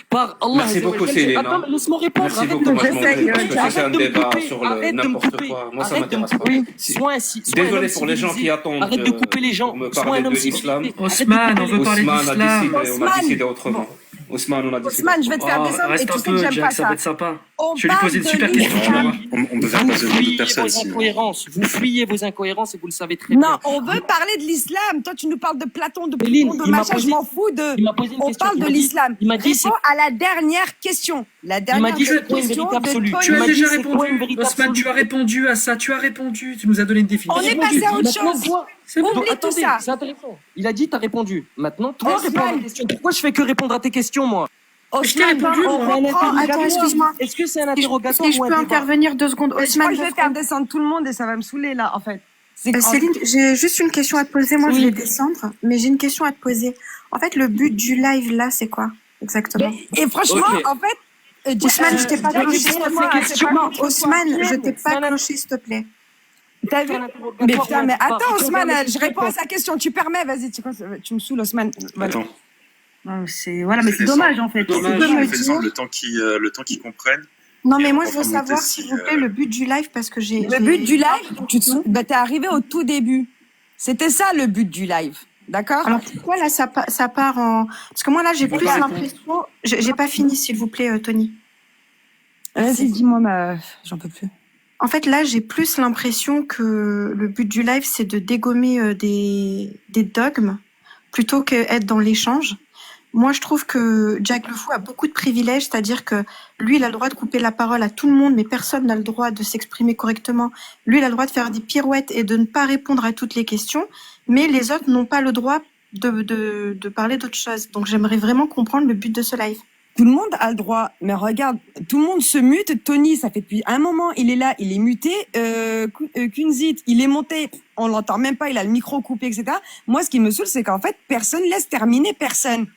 Par Allah. Merci beaucoup, Céline. Attends, mais laisse-moi répondre. Merci Arrête beaucoup, de me moi je m'en J'essaye, vais, parce que ça c'est un arrête de me débat couper, sur arrête de me n'importe couper, quoi. Moi ça arrête de me m'intéresse pas. couper. Sois un Désolé homme pour les gens civilisé. qui attendent Arrête de couper les gens. pour me Sois parler un homme de l'islam. civilisé. Osman, on veut parler Ousmane a d'islam. décidé, on a Ousmane. décidé autrement. Ousmane, on a décidé. Ousmane, je vais te faire Oh, descendre et reste tu un sais que peu, j'aime pas Jack, ça va ça. être sympa. On Je vais lui parle poser une de super question, tu vas l'islam. voir. On peut faire Vous passer d'autres fuyez personnes vos sinon. incohérences. Vous fuyez vos incohérences et vous le savez très Non, bien. on veut parler de l'islam. Toi, tu nous parles de Platon, de Céline, Pluton, de il m'a machin, je posé- m'en fous de. Il m'a posé une On question. parle Il de m'a dit- l'islam. Il m'a dit c'est Réponds à la dernière question. La Il m'a dernière dit c'est quoi une question vérité de absolue? Tony. Tu Il as m'a dit, déjà c'est quoi une répondu. vérité Osman, tu as absolue? répondu à ça. Tu as répondu. Tu nous as donné une définition. On est passé à autre Maintenant, chose. toi, C'est bon. Oublie tout attendez, ça. c'est intéressant. Il a dit, t'as répondu. Maintenant, toi, Osman. réponds à ma question. Pourquoi je fais que répondre à tes questions, moi? Je t'ai Osman, répondu, on moi. reprend. Attends, excuse-moi. Est-ce que c'est un Si interrogatoire je ou un peux débat? intervenir 2 secondes. Je crois Osman, que je vais faire descendre tout le monde et ça va me saouler là, en fait. C'est Céline, j'ai juste une question à te poser. Moi, Oui. je vais descendre, mais j'ai une question à te poser. En fait, le but du live là, c'est quoi exactement? Et franchement, Ok. en fait. Ousmane, je t'ai pas Jack, cloché. excuse-moi, c'est pas contre toi. Ousmane, je t'ai C'est pas un- cloché, s'il te plaît. T'as vu? C'est un Mais interrogatoire putain, ou un mais débat? attends, Réponds à Ousmane, ma je question. réponds à sa question. Tu permets, vas-y, tu me saoules, Ousmane. Voilà. Attends, Non, voilà, mais Je c'est descends. dommage en fait. Dommage. Tu peux me je fais descendre dire. le temps qu'ils comprennent. Non, Et mais on moi, va je veux remonter savoir, si, s'il vous plaît, le but du live, parce que j'ai. Le but du live, t'es arrivé au tout début. C'était ça le but du live. D'accord? Alors pourquoi là, ça part en. Parce que moi, là, j'ai plus l'impression. J'ai pas fini, s'il vous plaît, Tony. Vas-y, dis-moi, j'en peux plus. En fait, là, j'ai plus l'impression que le but du live, c'est de dégommer des dogmes plutôt qu'être dans l'échange. Moi, je trouve que Jack Le Fou a beaucoup de privilèges, c'est-à-dire que lui, il a le droit de couper la parole à tout le monde, mais personne n'a le droit de s'exprimer correctement. Lui, il a le droit de faire des pirouettes et de ne pas répondre à toutes les questions, mais les autres n'ont pas le droit de parler d'autre chose. Donc, j'aimerais vraiment comprendre le but de ce live. Tout le monde a le droit, mais regarde, tout le monde se mute. Tony, ça fait depuis un moment, il est là, il est muté. Kunzit, il est monté, on l'entend même pas, il a le micro coupé, etc. Moi, ce qui me saoule, c'est qu'en fait, personne laisse terminer personne.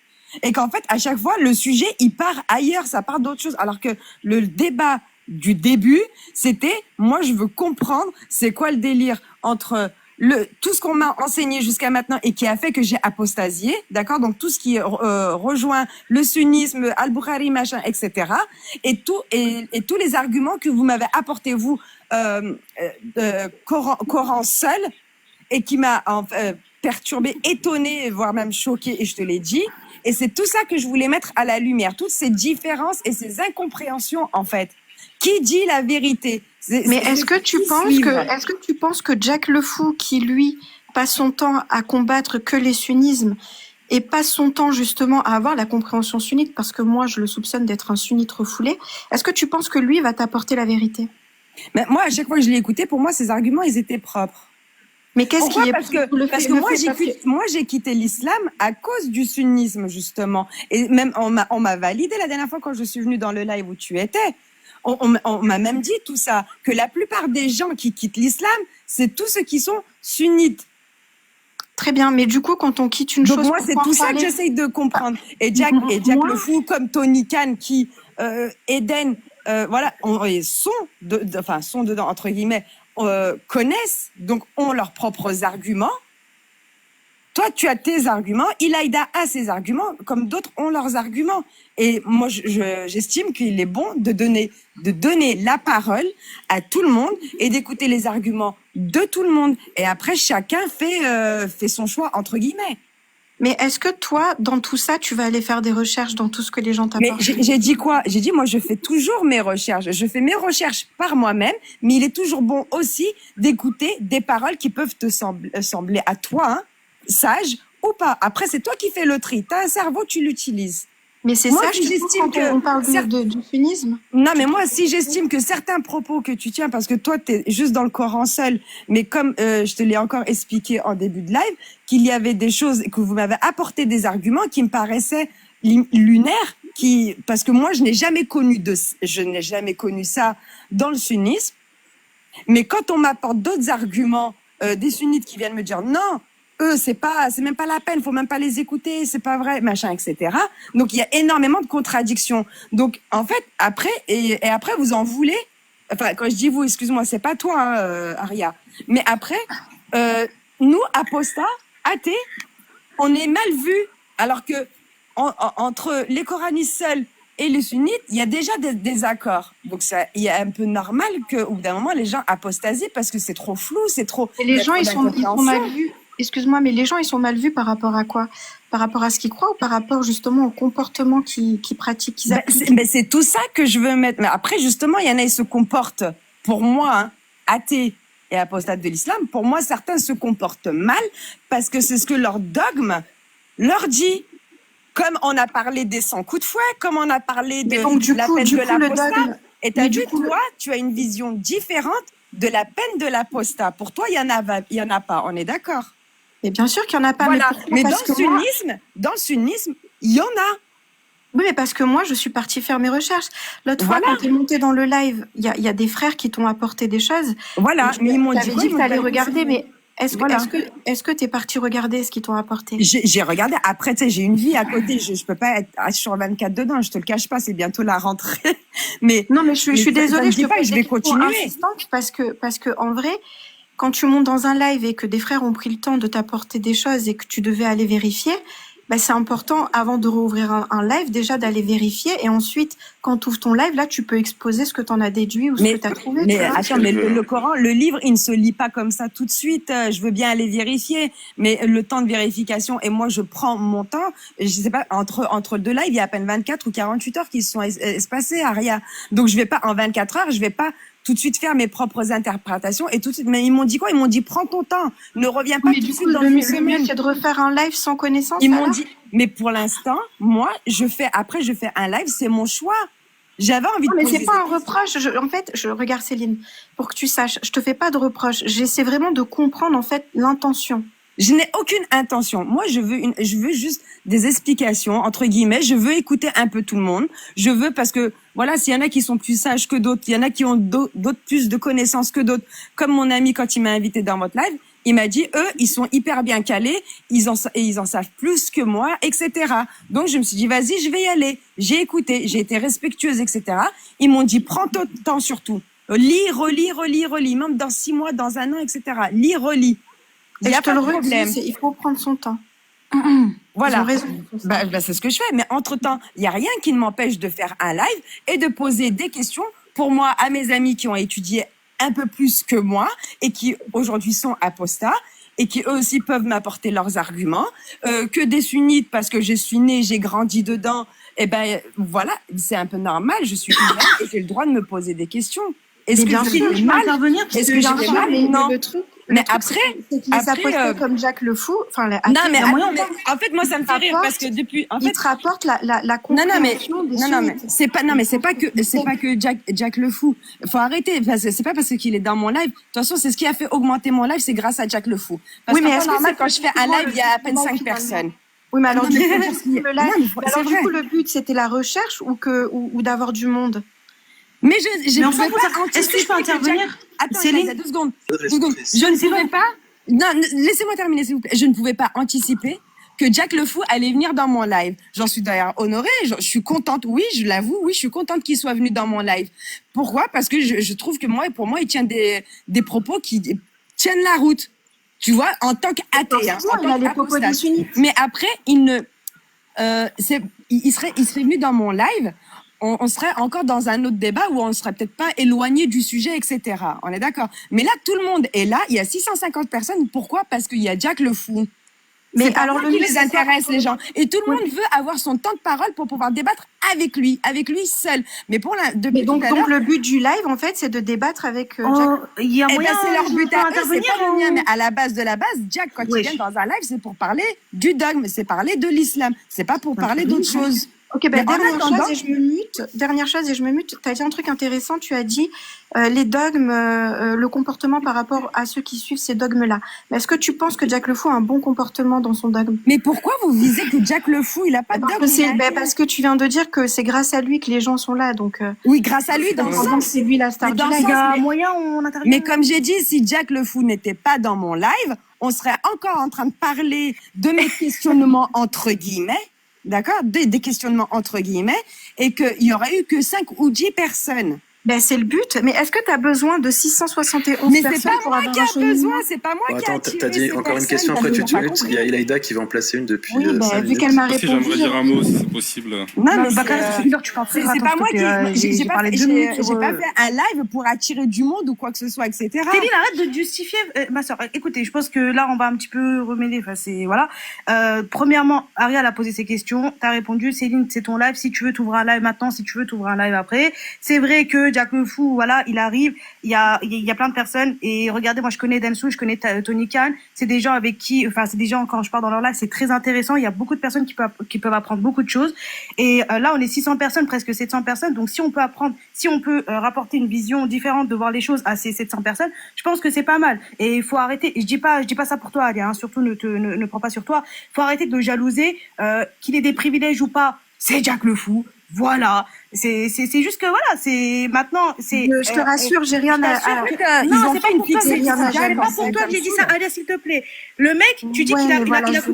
Et qu'en fait, à chaque fois, le sujet, il part ailleurs, ça part d'autre chose. Alors que le débat du début, c'était, moi, je veux comprendre, c'est quoi le délire entre tout ce qu'on m'a enseigné jusqu'à maintenant et qui a fait que j'ai apostasié, d'accord? Donc tout ce qui rejoint le sunnisme, Al-Bukhari, machin, etc. Et tous les arguments que vous m'avez apportés, vous, Coran seul, et qui m'a perturbé, étonné, voire même choqué, et je te l'ai dit. Et c'est tout ça que je voulais mettre à la lumière, toutes ces différences et ces incompréhensions, en fait. Qui dit la vérité? Mais est-ce que tu penses que Jack Le Fou, qui lui passe son temps à combattre que les sunnismes et passe son temps justement à avoir la compréhension sunnite, parce que moi je le soupçonne d'être un sunnite refoulé, est-ce que tu penses que lui va t'apporter la vérité? Mais moi, à chaque fois que je l'ai écouté, pour moi, ses arguments, ils étaient propres. Mais qu'est-ce Pourquoi? qui est Parce que moi j'ai quitté l'islam à cause du sunnisme, justement. Et même on m'a validé la dernière fois quand je suis venue dans le live où tu étais. On m'a même dit tout ça, que la plupart des gens qui quittent l'islam, c'est tous ceux qui sont sunnites. Très bien, mais du coup, quand on quitte une Donc chose, moi, c'est tout ça que j'essaye de comprendre. Et Jack Le Fou, comme Tony Khan, qui Eden, voilà, sont dedans entre guillemets, connaissent, donc ont leurs propres arguments. Toi, tu as tes arguments, Ilaïda a ses arguments, comme d'autres ont leurs arguments. Et moi, j'estime qu'il est bon de donner la parole à tout le monde et d'écouter les arguments de tout le monde. Et après, chacun fait son choix, entre guillemets. Mais est-ce que toi, dans tout ça, tu vas aller faire des recherches dans tout ce que les gens t'apportent? Mais j'ai dit quoi? J'ai dit, moi, je fais toujours mes recherches. Je fais mes recherches par moi-même, mais il est toujours bon aussi d'écouter des paroles qui peuvent te sembler à toi, hein, sage ou pas. Après, c'est toi qui fais le tri. T'as un cerveau, tu l'utilises. Mais c'est Moi, ça, si je te j'estime comprends quand on parle que du sunnisme. non, mais moi, si j'estime que certains propos que tu tiens, parce que toi, tu es juste dans le Coran seul, mais comme je te l'ai encore expliqué en début de live, qu'il y avait des choses, que vous m'avez apporté des arguments qui me paraissaient lunaires, parce que moi, je n'ai jamais connu ça dans le sunnisme. Mais quand on m'apporte d'autres arguments, des sunnites qui viennent me dire non, eux, c'est même pas la peine, faut même pas les écouter, c'est pas vrai, machin, etc. Donc il y a énormément de contradictions. Donc en fait, après, et après vous en voulez. Enfin, quand je dis vous, excuse-moi, c'est pas toi, hein, Aria. Mais après, nous, apostats, athées, on est mal vus, alors que entre les coranistes seuls et les sunnites, il y a déjà des désaccords. Donc, il est un peu normal qu'au bout d'un moment, les gens apostasient parce que c'est trop flou, c'est trop. Et les gens, ils sont mal vus. Excuse-moi, mais les gens, ils sont mal vus par rapport à quoi? Par rapport à ce qu'ils croient ou par rapport justement au comportement qu'ils pratiquent, qu'ils appliquent? C'est tout ça que je veux mettre. Mais après, justement, il y en a, ils se comportent, pour moi, hein, athées et apostates de l'islam, pour moi, certains se comportent mal parce que c'est ce que leur dogme leur dit. Comme on a parlé des 100 coups de fouet, comme on a parlé de la peine de l'apostat. Et t'as vu, toi, tu as une vision différente de la peine de l'apostat. Pour toi, il y en a pas. On est d'accord? Et bien sûr qu'il y en a pas. Voilà. Mais dans le sunnisme, il y en a. Oui, mais parce que moi, je suis partie faire mes recherches. L'autre fois, quand tu es monté dans le live, il y a des frères qui t'ont apporté des choses. Voilà. Mais ils m'ont dit que tu allais regarder, mais est-ce que tu es parti regarder ce qu'ils t'ont apporté? J'ai regardé. Après, tu sais, j'ai une vie à côté. Je peux pas être sur 24 dedans. Je te le cache pas. C'est bientôt la rentrée. Mais non, mais je suis désolée. Je vais continuer. Parce que en vrai, quand tu montes dans un live et que des frères ont pris le temps de t'apporter des choses et que tu devais aller vérifier, bah, c'est important, avant de rouvrir un live, déjà d'aller vérifier. Et ensuite, quand tu ouvres ton live, là, tu peux exposer ce que tu en as déduit ou ce que tu as trouvé. Mais attends, mais le Coran, le livre, il ne se lit pas comme ça tout de suite. Je veux bien aller vérifier, mais le temps de vérification, et moi, je prends mon temps. Je sais pas, entre deux lives, il y a à peine 24 ou 48 heures qui se sont espacées, Aria. Donc, je vais pas, en 24 heures, je vais pas tout de suite faire mes propres interprétations et tout de suite. Mais ils m'ont dit quoi? Ils m'ont dit prends ton temps, ne reviens pas tout de suite dans une semaine. Le mieux, c'est de refaire un live sans connaissance. Ils m'ont dit, mais pour l'instant, moi, je fais un live, c'est mon choix. J'avais envie de. Mais c'est pas un reproche. En fait, je regarde Céline, pour que tu saches, je te fais pas de reproche. J'essaie vraiment de comprendre en fait l'intention. Je n'ai aucune intention. Moi, je veux juste des explications, entre guillemets. Je veux écouter un peu tout le monde. Je veux, parce que, voilà, s'il y en a qui sont plus sages que d'autres, il y en a qui ont d'autres plus de connaissances que d'autres. Comme mon ami, quand il m'a invité dans votre live, il m'a dit, eux, ils sont hyper bien calés, ils en savent plus que moi, etc. Donc, je me suis dit, vas-y, je vais y aller. J'ai écouté, j'ai été respectueuse, etc. Ils m'ont dit, prends ton temps surtout. Lis, relis, même dans 6 mois, dans 1 an, etc. Lis, relis. Il y a pas de problème. Il faut prendre son temps. Voilà. C'est ce que je fais. Mais entre-temps, il n'y a rien qui ne m'empêche de faire un live et de poser des questions pour moi à mes amis qui ont étudié un peu plus que moi et qui aujourd'hui sont apostats et qui eux aussi peuvent m'apporter leurs arguments. Que des sunnites, parce que je suis née, j'ai grandi dedans, et ben voilà, c'est un peu normal. Je suis humaine et j'ai le droit de me poser des questions. Est-ce que j'ai mal? Est-ce que j'ai mal? Non. Mais après, comme Jack le Fou, enfin, non, mais en fait, moi, ça me fait rire parce que depuis, en fait, il te rapporte la compréhension des c'est pas que Jack le Fou. Faut arrêter. C'est pas parce qu'il est dans mon live. De toute façon, c'est ce qui a fait augmenter mon live, c'est grâce à Jack le Fou. Parce que c'est normal quand je fais un live, il y a à peine 5 personnes. Oui, mais alors, du coup, le but, c'était la recherche ou d'avoir du monde? Mais je enfin, est-ce que je peux intervenir? Attends, Céline, 2 secondes. Je ne pouvais pas. Non, laissez-moi terminer, s'il vous plaît. Je ne pouvais pas anticiper que Jack le Fou allait venir dans mon live. J'en suis d'ailleurs honorée. Je suis contente. Oui, je l'avoue. Oui, je suis contente qu'il soit venu dans mon live. Pourquoi? Parce que je trouve que pour moi, il tient des propos qui tiennent la route. Tu vois, en tant qu'athée, mais après, il serait venu dans mon live. On serait encore dans un autre débat où on serait peut-être pas éloigné du sujet, etc. On est d'accord. Mais là, tout le monde est là. Il y a 650 personnes. Pourquoi? Parce qu'il y a Jack le Fou. Mais alors, qui les intéresse, les gens. Et tout le monde veut avoir son temps de parole pour pouvoir débattre avec lui seul. Mais donc le but du live, en fait, c'est de débattre avec Jack. Il y a moyen, c'est leur but à eux, c'est pas le mien. Mais à la base de la base, Jack, quand il vient dans un live, c'est pour parler du dogme, c'est parler de l'islam. C'est pas pour parler d'autre chose. Ok, Mais en dernière attendant- chose et je me mute. Dernière chose et je me mute. Tu as dit un truc intéressant. Tu as dit les dogmes, le comportement par rapport à ceux qui suivent ces dogmes-là. Mais est-ce que tu penses que Jack le Fou a un bon comportement dans son dogme? Mais pourquoi vous visez que Jack le Fou, il a pas de Parce dogme? que, il a- parce que tu viens de dire que c'est grâce à lui que les gens sont là. Donc, Oui, grâce à lui, dans le donc sens. c'est lui la star Mais du dans le live. Il y a sens, un moyen où on intervient. Mais comme j'ai dit, si Jack le Fou n'était pas dans mon live, on serait encore en train de parler de mes questionnements entre guillemets, d'accord, des questionnements entre guillemets, et qu'il y aurait eu que 5 ou 10 personnes. Ben, c'est le but. Mais est-ce que tu as besoin de 671 Mais c'est personnes pas pour moi avoir qui un a cheminement? besoin, c'est pas moi Bon, qui a attends, attiré t'as dit ces encore une personnes, question t'as après toujours toute pas minute. Il y a compris. Elaïda qui va en placer une depuis Oui, 5 vu minutes. qu'elle m'a Aussi, répondu. j'aimerais dire un mot, si c'est possible. Non, Non, mais Bakara, c'est- c'est sûr, tu parles très c'est rapide, pas moi s'il te plaît. qui j'ai parlé pas, 2 minutes j'ai sur, pas fait un live pour attirer du monde ou quoi que ce soit, etc. Céline, arrête de justifier. Ma soeur, écoutez, je pense que là, on va un petit peu remêler. Enfin, c'est voilà. Premièrement, Ariel a posé ses questions. T'as répondu. Céline, c'est ton live. Si tu veux, t'ouvres un live maintenant. Si tu veux, t'ouvres un live après. C'est vrai que Jack le Fou, voilà, il arrive. Il y a plein de personnes. Et regardez, moi, je connais Densu, je connais Tony Khan. C'est des gens avec qui, enfin, c'est des gens, quand je pars dans leur live, c'est très intéressant. Il y a beaucoup de personnes qui peuvent apprendre beaucoup de choses. Et là, on est 600 personnes, presque 700 personnes. Donc, si on peut apprendre, si on peut rapporter une vision différente de voir les choses à ces 700 personnes, je pense que c'est pas mal. Et il faut arrêter. Et je dis pas ça pour toi, Ali, hein, surtout ne prends pas sur toi. Il faut arrêter de le jalouser, qu'il ait des privilèges ou pas. C'est Jack le Fou. Voilà. C'est juste que voilà, c'est maintenant, c'est. Je te rassure, j'ai rien à. Non, c'est pas pour toi, c'est rien à c'est pas jalouser, pour toi que j'ai dit ça. comme Allez, s'il te plaît. Le mec, tu dis Ouais, qu'il a, mais voilà, il a je-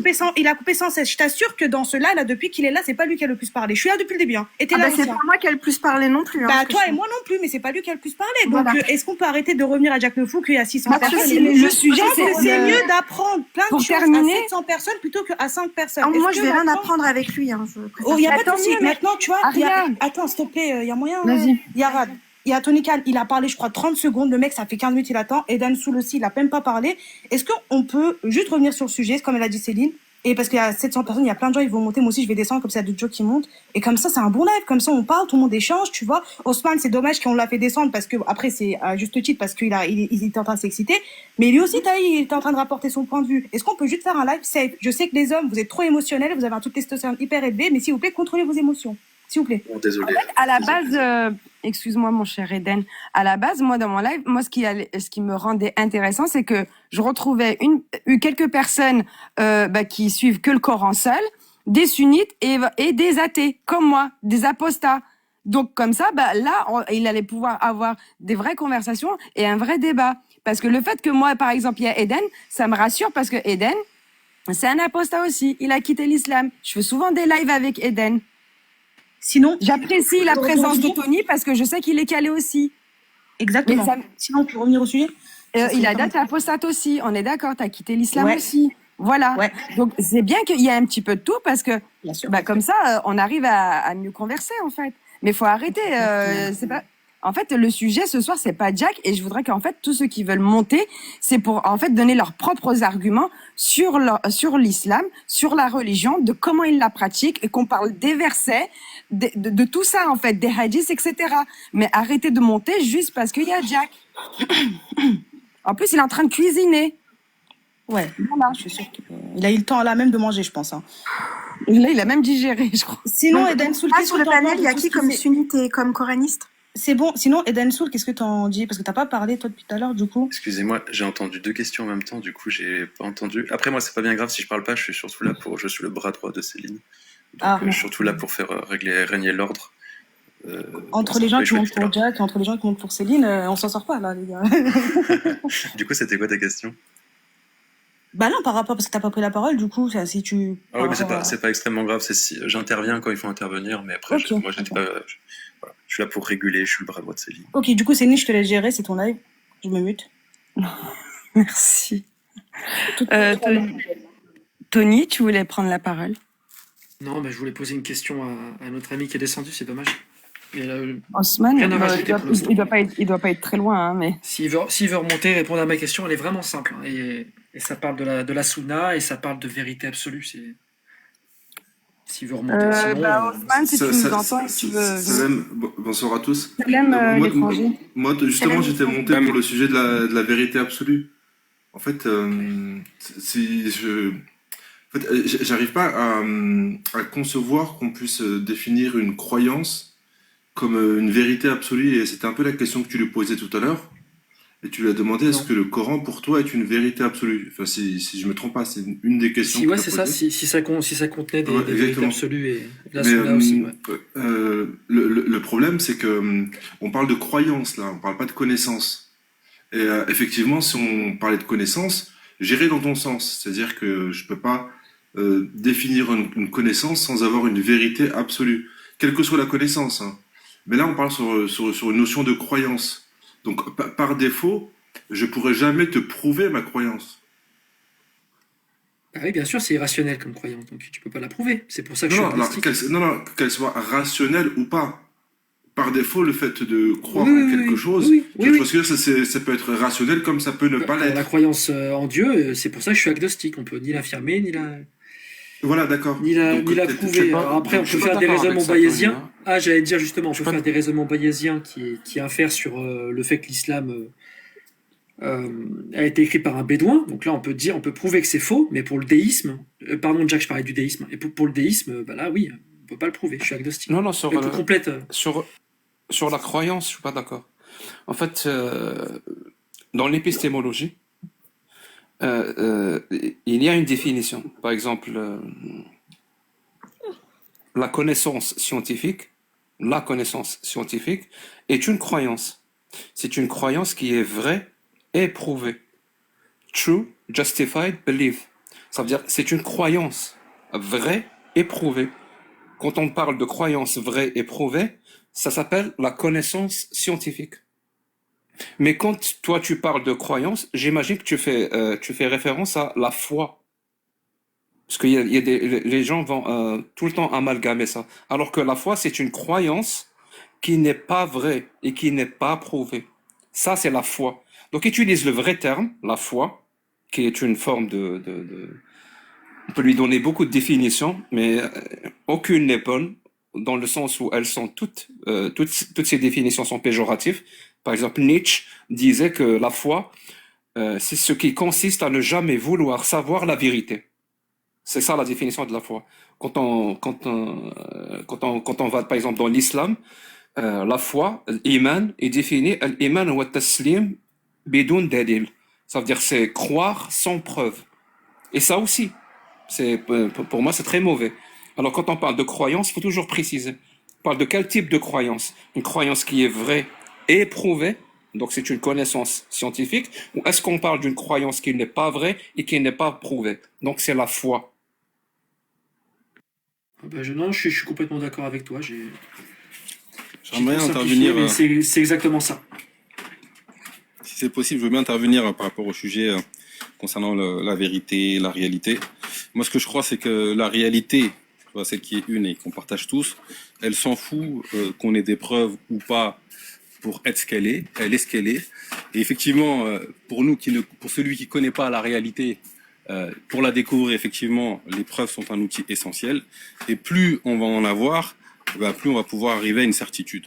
coupé sans cesse. Je t'assure que dans ce là, depuis qu'il est là, c'est pas lui qui a le plus parlé. Je suis là depuis le début, hein. Et t'es Ah là bah, c'est aussi, hein. pas moi qui a le plus parlé non plus. Hein, Bah, parce que toi je- et moi non plus, mais c'est pas lui qui a le plus parlé. Donc, Voilà. est-ce qu'on peut arrêter de revenir à Jack le Fou qu'il y a 600 Parce que personnes? c'est le sujet, Je pense c'est que c'est le- mieux d'apprendre plein de Pour choses terminer- à 700 personnes plutôt qu'à 5 personnes. Ah, moi, Est-ce je que vais rien maintenant- apprendre avec lui. Hein, je préfère Oh, il y a Bah, pas de tant souci. mieux, mais- Maintenant, tu vois, Ariane. attends, s'il te plaît, il y a moyen. Vas-y. Il y a Rad. Il y a Tony Khan, il a parlé, je crois, 30 secondes. Le mec, ça fait 15 minutes, il attend. Et Dan Soul aussi, il a même pas parlé. Est-ce qu'on peut juste revenir sur le sujet, comme elle a dit Céline? Et parce qu'il y a 700 personnes, il y a plein de gens, ils vont monter. Moi aussi, je vais descendre, comme ça, il y a d'autres gens qui montent. Et comme ça, c'est un bon live. Comme ça, on parle, tout le monde échange, tu vois. Osman, c'est dommage qu'on l'a fait descendre parce que, après, c'est à juste titre parce qu'il il était en train de s'exciter. Mais lui aussi, il était en train de rapporter son point de vue. Est-ce qu'on peut juste faire un live safe? Je sais que les hommes, vous êtes trop émotionnels, vous avez un taux de testostérone hyper élevé, mais s'il vous plaît, contrôlez vos émotions. S'il vous plaît. Bon, désolé. À la base, excuse-moi mon cher Eden, à la base, moi dans mon live, moi ce qui me rendait intéressant, c'est que je retrouvais quelques personnes qui suivent que le Coran seul, des sunnites et des athées, comme moi, des apostats. Donc comme ça, là, il allait pouvoir avoir des vraies conversations et un vrai débat. Parce que le fait que moi, par exemple, il y a Eden, ça me rassure parce que Eden, c'est un apostat aussi. Il a quitté l'islam. Je fais souvent des lives avec Eden. Sinon, J'apprécie la Tu veux présence de revenir Tony parce que je sais qu'il est calé aussi. exactement. Mais ça- Sinon, pour revenir au sujet. Ça, Il c'est a pas- date apostate aussi. On est d'accord, t'as quitté l'islam Ouais. aussi. Voilà. Ouais. Donc c'est bien qu'il y ait un petit peu de tout parce que Bien sûr. comme ça, on arrive à mieux converser en fait. Mais faut arrêter. C'est pas. En fait, le sujet ce soir, c'est pas Jack, et je voudrais qu'en fait tous ceux qui veulent monter, c'est pour en fait donner leurs propres arguments sur l'islam, sur la religion, de comment ils la pratiquent, et qu'on parle des versets, de tout ça en fait, des hadiths, etc. Mais arrêtez de monter juste parce qu'il y a Jack. En plus, il est en train de cuisiner. Ouais. Voilà. Je suis sûre qu'il a eu le temps là même de manger, je pense, hein. Là, il a même digéré, je crois. Sinon, Donc, Eden Soul, là, qu'est-ce sur que le t'en panel, penses il y a de tout qui ce comme fait sunnite et comme coraniste? C'est bon. Sinon, Eden Soul, qu'est-ce que t'en dis? Parce que t'as pas parlé, toi, depuis tout à l'heure, du coup. Excusez-moi, j'ai entendu deux questions en même temps, du coup j'ai pas entendu. Après moi c'est pas bien grave si je parle pas, je suis surtout là je suis le bras droit de Céline. Donc Ah. je suis surtout là pour faire régner l'ordre. Entre les gens qui je vais montent pour Jack et entre les gens qui montent pour Céline, on s'en sort pas, là, les gars. Du coup c'était quoi ta question? Bah non, par rapport, parce que t'as pas pris la parole, du coup, ça, si tu... Ah oui, mais par rapport c'est pas extrêmement grave, c'est si j'interviens quand il faut intervenir, mais après Ok, moi j'étais pas. Voilà. Je suis là pour réguler, je suis le bras droit de Céline. Ok, du coup, Céline, je te laisse gérer, c'est ton live. Je me mute. Merci. Tout- Tony, tu voulais prendre la parole? Non, mais je voulais poser une question à notre ami qui est descendu, c'est dommage. Et là, Osman, Rien à rajouter pour l'instant. il doit pas être très loin, hein, mais. s'il veut remonter, répondre à ma question, elle est vraiment simple, hein, et ça parle de la sunna et ça parle de vérité absolue. S'il veut remonter. Sinon, Osman, si tu nous entends, et que tu veux. Salam, bonsoir à tous. Salam, Moi, l'étranger. moi, justement, j'étais monté pour le sujet de la vérité absolue. En fait, En fait, j'arrive pas à concevoir qu'on puisse définir une croyance comme une vérité absolue. Et c'était un peu la question que tu lui posais tout à l'heure. Et tu lui as demandé est-ce Non. que le Coran pour toi est une vérité absolue? Enfin, si je me trompe pas, c'est une des questions Si, que ouais, tu as c'est ça, posées. si ça contenait Ouais, des vérités exactement. absolues, et la Mais sunna aussi, ouais. le problème, c'est que on parle de croyance là, on parle pas de connaissance. Et effectivement, si on parlait de connaissance, j'irais dans ton sens. C'est-à-dire que je peux pas définir une connaissance sans avoir une vérité absolue, quelle que soit la connaissance, hein. Mais là, on parle sur une notion de croyance. Donc, par défaut, je pourrais jamais te prouver ma croyance. Ah oui, bien sûr, c'est irrationnel comme croyance, donc tu peux pas la prouver. C'est pour ça que je Non, suis non, alors, agnostique. non, qu'elle soit rationnelle ou pas. Par défaut, le fait de croire Oui, en oui, quelque oui, chose, oui, tu oui, vois oui. ce que je veux dire, ça peut être rationnel comme ça peut ne pas Pour la l'être. croyance en Dieu, c'est pour ça que je suis agnostique. On peut ni l'affirmer, Voilà, d'accord. ni Donc, la t'es- prouver. Alors après, on Je peut suis pas faire des d'accord avec raisonnements ça, Tony, bayésiens. hein. Ah, j'allais dire justement, on Je peut suis pas... faire des raisonnements bayésiens qui infèrent sur le fait que l'islam a été écrit par un bédouin. Donc là, on peut prouver que c'est faux, mais pour le déisme, pardon, Jack, je parlais du déisme. Et pour le déisme, bah là, oui, on peut pas le prouver. Je suis agnostique. Non, Mais pour complète, sur la croyance, je suis pas d'accord. En fait, dans l'épistémologie, il y a une définition. Par exemple, la connaissance scientifique est une croyance. C'est une croyance qui est vraie et prouvée. True, justified, belief. Ça veut dire c'est une croyance vraie et prouvée. Quand on parle de croyance vraie et prouvée, ça s'appelle la connaissance scientifique. Mais quand toi tu parles de croyance, j'imagine que tu fais référence à la foi. Parce que les gens vont tout le temps amalgamer ça. Alors que la foi, c'est une croyance qui n'est pas vraie et qui n'est pas prouvée. Ça, c'est la foi. Donc, utilise le vrai terme, la foi, qui est une forme on peut lui donner beaucoup de définitions, mais aucune n'est bonne, dans le sens où elles sont toutes ces définitions sont péjoratives. Par exemple, Nietzsche disait que la foi, c'est ce qui consiste à ne jamais vouloir savoir la vérité. C'est ça la définition de la foi. Quand on va, par exemple, dans l'islam, la foi, l'iman, est défini, l'iman wa taslim bidun dalil. Ça veut dire c'est croire sans preuve. Et ça aussi, pour moi, c'est très mauvais. Alors, quand on parle de croyance, il faut toujours préciser. On parle de quel type de croyance? Une croyance qui est vraie et prouvée, donc c'est une connaissance scientifique, ou est-ce qu'on parle d'une croyance qui n'est pas vraie et qui n'est pas prouvée? Donc, c'est la foi. non, je suis complètement d'accord avec toi. J'ai J'aimerais trop intervenir, simplifié, mais c'est exactement ça. si c'est possible, je veux bien intervenir par rapport au sujet concernant la vérité, la réalité. Moi, ce que je crois, c'est que la réalité, tu vois, celle qui est une et qu'on partage tous, elle s'en fout qu'on ait des preuves ou pas pour être ce qu'elle est. Elle est ce qu'elle est. Et effectivement, pour celui qui connaît pas la réalité, pour la découvrir, effectivement, les preuves sont un outil essentiel. Et plus on va en avoir, plus on va pouvoir arriver à une certitude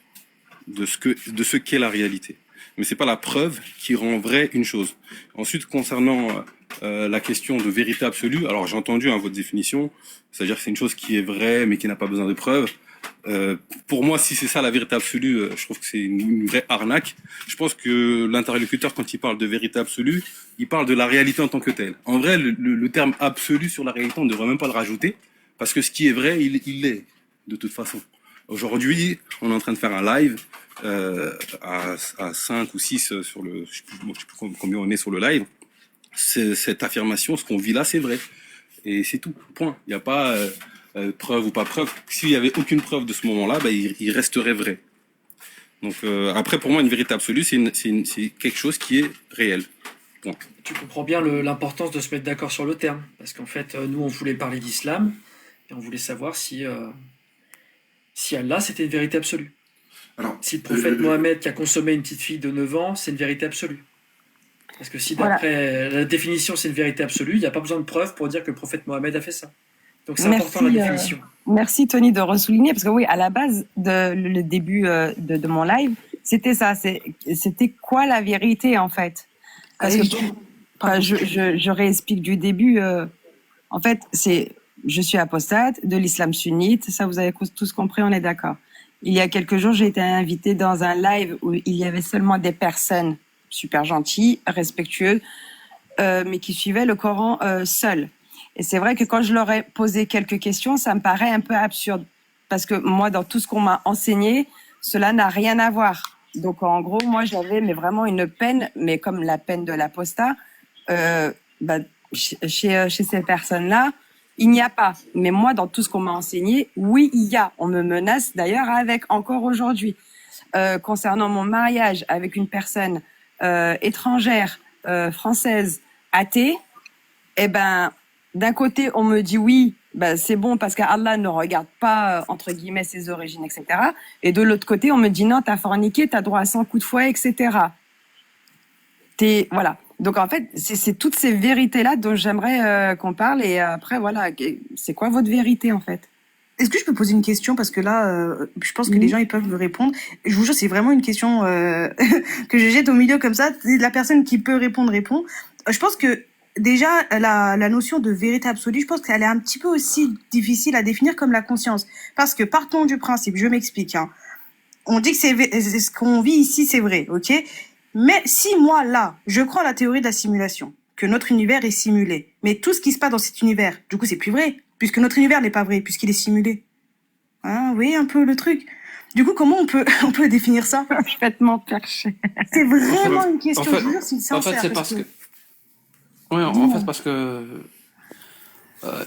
de ce qu'est la réalité. Mais c'est pas la preuve qui rend vrai une chose. Ensuite, concernant la question de vérité absolue, alors j'ai entendu votre définition, c'est-à-dire que c'est une chose qui est vraie mais qui n'a pas besoin de preuves. Pour moi, si c'est ça la vérité absolue, je trouve que c'est une vraie arnaque. Je pense que l'interlocuteur, quand il parle de vérité absolue, il parle de la réalité en tant que telle. En vrai, le terme absolu sur la réalité, on ne devrait même pas le rajouter, parce que ce qui est vrai, il l'est, de toute façon. Aujourd'hui, on est en train de faire un live à 5 ou 6 sur le... Je sais plus combien on est sur le live. Cette affirmation, ce qu'on vit là, c'est vrai. Et c'est tout, point. Il n'y a pas preuve ou pas preuve. S'il n'y avait aucune preuve de ce moment-là, il resterait vrai. Donc après, pour moi, une vérité absolue, c'est quelque chose qui est réel. Point. Tu comprends bien l'importance de se mettre d'accord sur le terme. Parce qu'en fait, nous, on voulait parler d'islam, et on voulait savoir si Allah, c'était une vérité absolue. Alors, si le prophète Mohammed qui a consommé une petite fille de 9 ans, c'est une vérité absolue. Parce que si d'après la définition, c'est une vérité absolue, il n'y a pas besoin de preuves pour dire que le prophète Mohammed a fait ça. Donc c'est important la définition. Merci Tony de ressouligner, parce que oui, à la base, le début de mon live, c'était ça. C'était quoi la vérité en fait? Parce que je réexplique du début. En fait, je suis apostate de l'islam sunnite. Ça, vous avez tous compris, on est d'accord. Il y a quelques jours, j'ai été invitée dans un live où il y avait seulement des personnes super gentilles, respectueuses, mais qui suivaient le Coran seules. Et c'est vrai que quand je leur ai posé quelques questions, ça me paraît un peu absurde. Parce que moi, dans tout ce qu'on m'a enseigné, cela n'a rien à voir. Donc, en gros, moi, j'avais vraiment une peine, mais comme la peine de l'apostat, chez ces personnes-là, il n'y a pas. Mais moi, dans tout ce qu'on m'a enseigné, oui, il y a. On me menace d'ailleurs avec, encore aujourd'hui. Concernant mon mariage avec une personne étrangère, française, athée, eh ben, d'un côté, on me dit oui, c'est bon parce qu'Allah ne regarde pas, entre guillemets, ses origines, etc. Et de l'autre côté, on me dit non, t'as forniqué, t'as droit à 100 coups de fouet, etc. Voilà. Donc, en fait, c'est toutes ces vérités-là dont j'aimerais qu'on parle. Et après, voilà, c'est quoi votre vérité, en fait? Est-ce que je peux poser une question? Parce que là, je pense que les gens, ils peuvent me répondre. Je vous jure, c'est vraiment une question que je jette au milieu comme ça. La personne qui peut répondre, répond. Je pense que déjà, la notion de vérité absolue, je pense qu'elle est un petit peu aussi difficile à définir comme la conscience. Parce que partons du principe, je m'explique. On dit que ce qu'on vit ici, c'est vrai, ok? Mais si moi, là, je crois à la théorie de la simulation, que notre univers est simulé, mais tout ce qui se passe dans cet univers, du coup, c'est plus vrai, puisque notre univers n'est pas vrai, puisqu'il est simulé. Vous voyez un peu le truc? Du coup, comment on peut définir ça? Parfaitement perché. C'est vraiment une question, je vous jure, c'est sincère. En fait, c'est parce que... Oui, en fait, parce que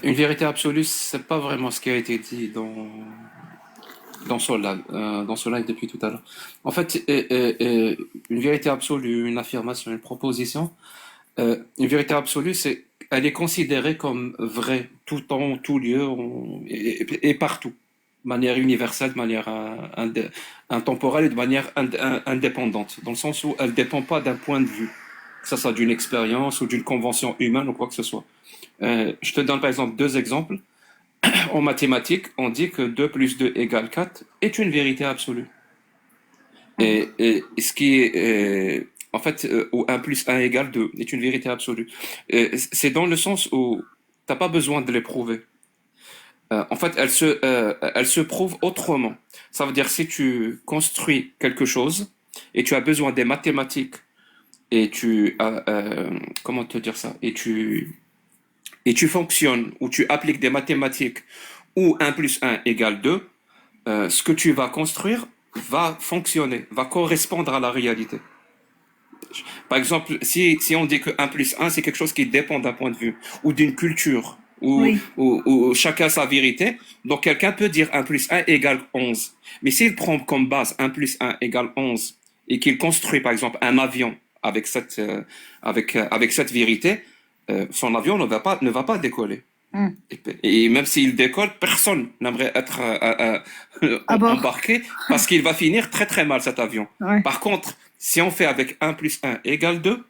une vérité absolue, c'est pas vraiment ce qui a été dit dans ce live depuis tout à l'heure. En fait, une vérité absolue, une affirmation, une proposition, une vérité absolue, elle est considérée comme vraie tout temps, tout lieu et partout, de manière universelle, de manière intemporelle et de manière indépendante, dans le sens où elle dépend pas d'un point de vue, que ce soit d'une expérience ou d'une convention humaine ou quoi que ce soit. Je te donne par exemple 2 exemples. En mathématiques, on dit que 2 plus 2 égale 4 est une vérité absolue. Et ce qui est, en fait, où 1 plus 1 égale 2 est une vérité absolue. C'est dans le sens où t'as pas besoin de l'éprouver. En fait, elle se prouve autrement. Ça veut dire si tu construis quelque chose et tu as besoin des mathématiques et comment te dire ça? Et tu fonctionnes ou tu appliques des mathématiques où 1 plus 1 égale 2, ce que tu vas construire va fonctionner, va correspondre à la réalité. Par exemple, si on dit que 1 plus 1, c'est quelque chose qui dépend d'un point de vue ou d'une culture, où chacun a sa vérité, donc quelqu'un peut dire 1 plus 1 égale 11. Mais s'il prend comme base 1 plus 1 égale 11 et qu'il construit par exemple un avion avec cette vérité, son avion ne va pas décoller. Et même s'il décolle, personne n'aimerait être embarqué parce qu'il va finir très très mal cet avion. Ouais. Par contre, si on fait avec 1 plus 1 égale 2,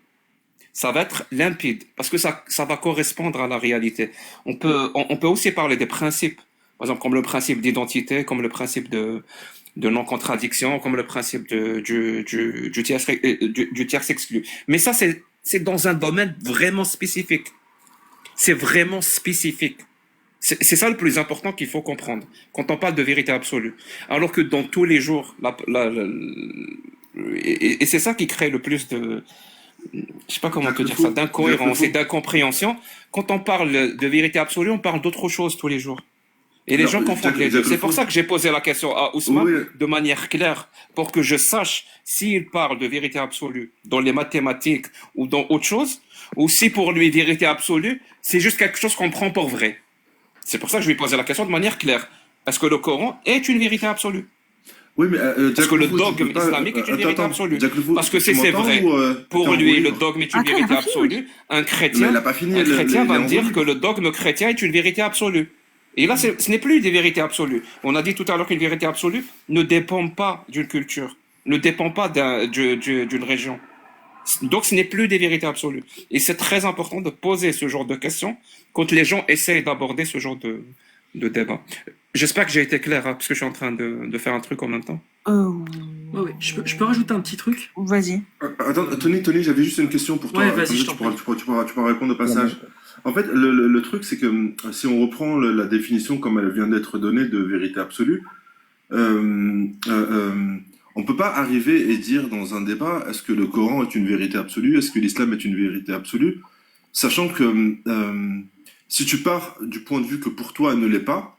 ça va être limpide parce que ça va correspondre à la réalité. On peut aussi parler des principes, par exemple comme le principe d'identité, comme le principe de non-contradiction, comme le principe du tierce exclu. Mais ça, c'est dans un domaine vraiment spécifique. C'est vraiment spécifique. C'est ça le plus important qu'il faut comprendre quand on parle de vérité absolue. Alors que dans tous les jours, et c'est ça qui crée le plus de, je sais pas comment te dire ça, d'incohérence et d'incompréhension. Quand on parle de vérité absolue, on parle d'autre chose tous les jours. Et les gens confondent les deux. C'est pour ça que j'ai posé la question à Ousmane de manière claire, pour que je sache s'il parle de vérité absolue dans les mathématiques ou dans autre chose, ou si pour lui vérité absolue, c'est juste quelque chose qu'on prend pour vrai. C'est pour ça que je lui ai posé la question de manière claire. Est-ce que le Coran est une vérité absolue? Oui, mais parce que le dogme islamique est une vérité absolue. Parce que c'est vrai. Pour lui, le dogme est une vérité absolue. Un chrétien va me dire que le dogme chrétien est une vérité absolue. Et là, ce n'est plus des vérités absolues. On a dit tout à l'heure qu'une vérité absolue ne dépend pas d'une culture, ne dépend pas d'une région. Donc, ce n'est plus des vérités absolues. Et c'est très important de poser ce genre de questions quand les gens essayent d'aborder ce genre de débat. J'espère que j'ai été clair, parce que je suis en train de faire un truc en même temps. Ouais. Je peux rajouter un petit truc? Vas-y. Attends, Tony, j'avais juste une question pour toi. Ouais, vas-y, tu pourras répondre au passage. En fait, le truc, c'est que si on reprend la définition comme elle vient d'être donnée de vérité absolue, on peut pas arriver et dire dans un débat, est-ce que le Coran est une vérité absolue, est-ce que l'islam est une vérité absolue, sachant que si tu pars du point de vue que pour toi elle ne l'est pas,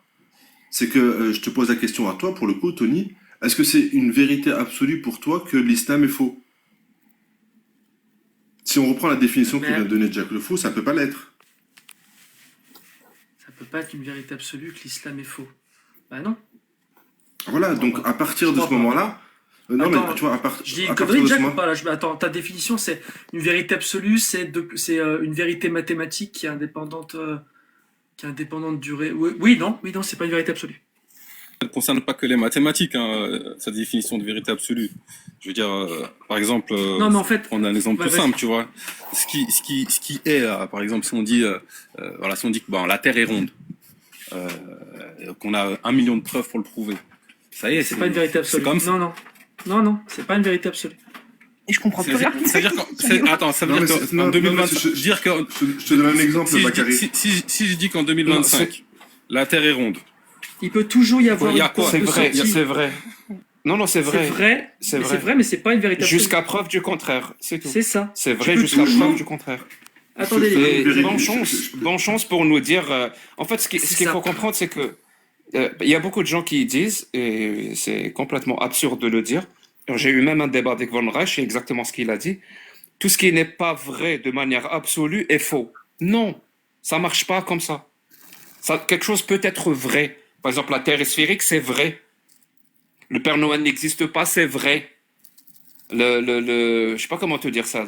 c'est que je te pose la question à toi, pour le coup, Tony, est-ce que c'est une vérité absolue pour toi que l'islam est faux? Si on reprend la définition que vient de donner Jack Le Fou, ça peut pas l'être. Ça peut pas être une vérité absolue que l'islam est faux. Bah non. Voilà, donc à partir de ce moment-là, non Attends, mais tu vois, je dis une à partir connerie, de ce Jack, ou moment, pas là Attends, ta définition, c'est une vérité absolue, c'est une vérité mathématique qui est indépendante, Oui, non, c'est pas une vérité absolue. Ça ne concerne pas que les mathématiques, hein, sa définition de vérité absolue. Je veux dire, par exemple, Non, mais en fait, prendre un exemple ouais, tout vas-y. simple, tu vois. Ce qui est, par exemple, si on dit que bon, la Terre est ronde, qu'on a 1 million de preuves pour le prouver, ça y est, C'est pas une vérité absolue. C'est comme ça. Non, c'est pas une vérité absolue. Et je comprends plus rien. C'est-à-dire qu'en 2025, dire que je te donne un exemple, Bakary. si je dis qu'en 2025, la Terre est ronde. Il peut toujours y avoir Il y a une quoi porte C'est de vrai, sortie. c'est vrai. Non, c'est vrai. C'est vrai, mais c'est pas une vérité absolue. Jusqu'à preuve du contraire, c'est tout. C'est ça. C'est Tu vrai peux jusqu'à toujours- preuve du contraire. Attendez, Et les gars. bonne chance pour nous dire. En fait, ce qu'il ça. faut comprendre, c'est que il y a beaucoup de gens qui disent, et c'est complètement absurde de le dire. J'ai eu même un débat avec Von Reich, c'est exactement ce qu'il a dit. Tout ce qui n'est pas vrai de manière absolue est faux. Non, ça marche pas comme ça. Quelque chose peut être vrai. Par exemple, la Terre est sphérique, c'est vrai. Le Père Noël n'existe pas, c'est vrai. Je sais pas comment te dire ça.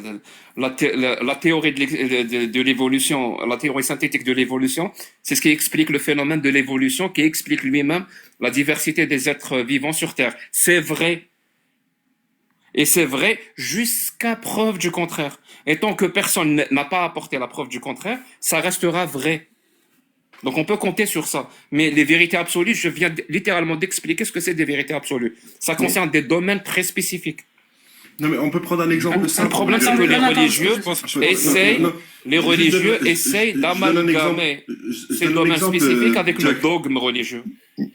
La théorie de l'évolution, la théorie synthétique de l'évolution, c'est ce qui explique le phénomène de l'évolution, qui explique lui-même la diversité des êtres vivants sur Terre. C'est vrai. Et c'est vrai jusqu'à preuve du contraire. Et tant que personne n'a pas apporté la preuve du contraire, ça restera vrai. Donc on peut compter sur ça. Mais les vérités absolues, je viens littéralement d'expliquer ce que c'est des vérités absolues. Ça concerne des domaines très spécifiques. Non mais on peut prendre un exemple simple. Le problème, c'est que les religieux essayent d'amalgamer ces domaines spécifiques avec le dogme religieux.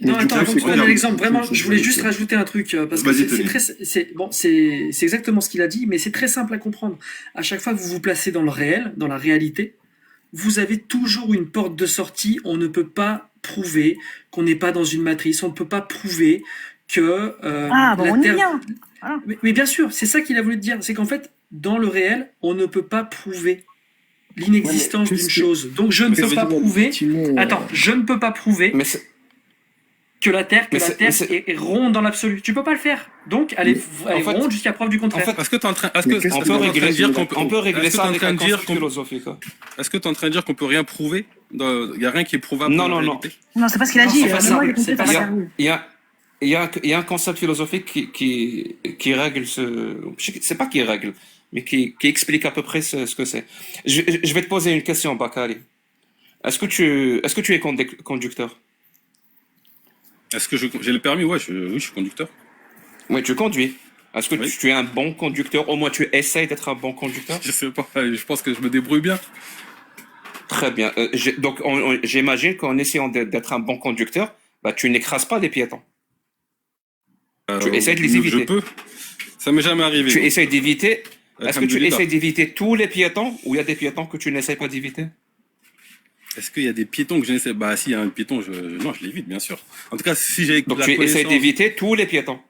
Non, attends, avant de prendre un exemple, vraiment, je voulais juste rajouter un truc, parce que c'est exactement ce qu'il a dit, mais c'est très simple à comprendre. À chaque fois que vous vous placez dans le réel, dans la réalité, vous avez toujours une porte de sortie. On ne peut pas prouver qu'on n'est pas dans une matrice, on ne peut pas prouver que on y Terre... vient. Voilà. Mais bien sûr, c'est ça qu'il a voulu dire, c'est qu'en fait, dans le réel, on ne peut pas prouver l'inexistence d'une chose. Donc je ne peux pas prouver... Attends, je ne peux pas prouver... que la Terre est ronde dans l'absolu. Tu peux pas le faire. Donc, elle est ronde jusqu'à preuve du contraire. Est-ce que tu es en train on peut régler ça avec un concept philosophique. Est-ce que tu es en train de dire qu'on peut rien prouver? Il n'y a rien qui est prouvable? Non. Non, c'est pas ce qu'il a dit. C'est pas ça. Il y a un concept philosophique qui règle ce... C'est pas qui règle, mais qui explique à peu près ce que c'est. Je vais te poser une question, Bakary. Est-ce que tu es conducteur? Est-ce que j'ai le permis? Oui, je suis conducteur. Oui, tu conduis. Est-ce que tu es un bon conducteur? Au moins, tu essayes d'être un bon conducteur? Je sais pas, je pense que je me débrouille bien. Très bien. Donc, j'imagine qu'en essayant d'être un bon conducteur, tu n'écrases pas les piétons. Tu essaies de les éviter. Je peux. Ça m'est jamais arrivé. Tu essaies d'éviter. Est-ce que tu essaies d'éviter tous les piétons ou il y a des piétons que tu n'essaies pas d'éviter? Est-ce qu'il y a des piétons que je n'essaie? Bah, s'il y a un piéton, non, je l'évite, bien sûr. En tout cas, si j'ai Donc, tu essaies d'éviter tous les piétons.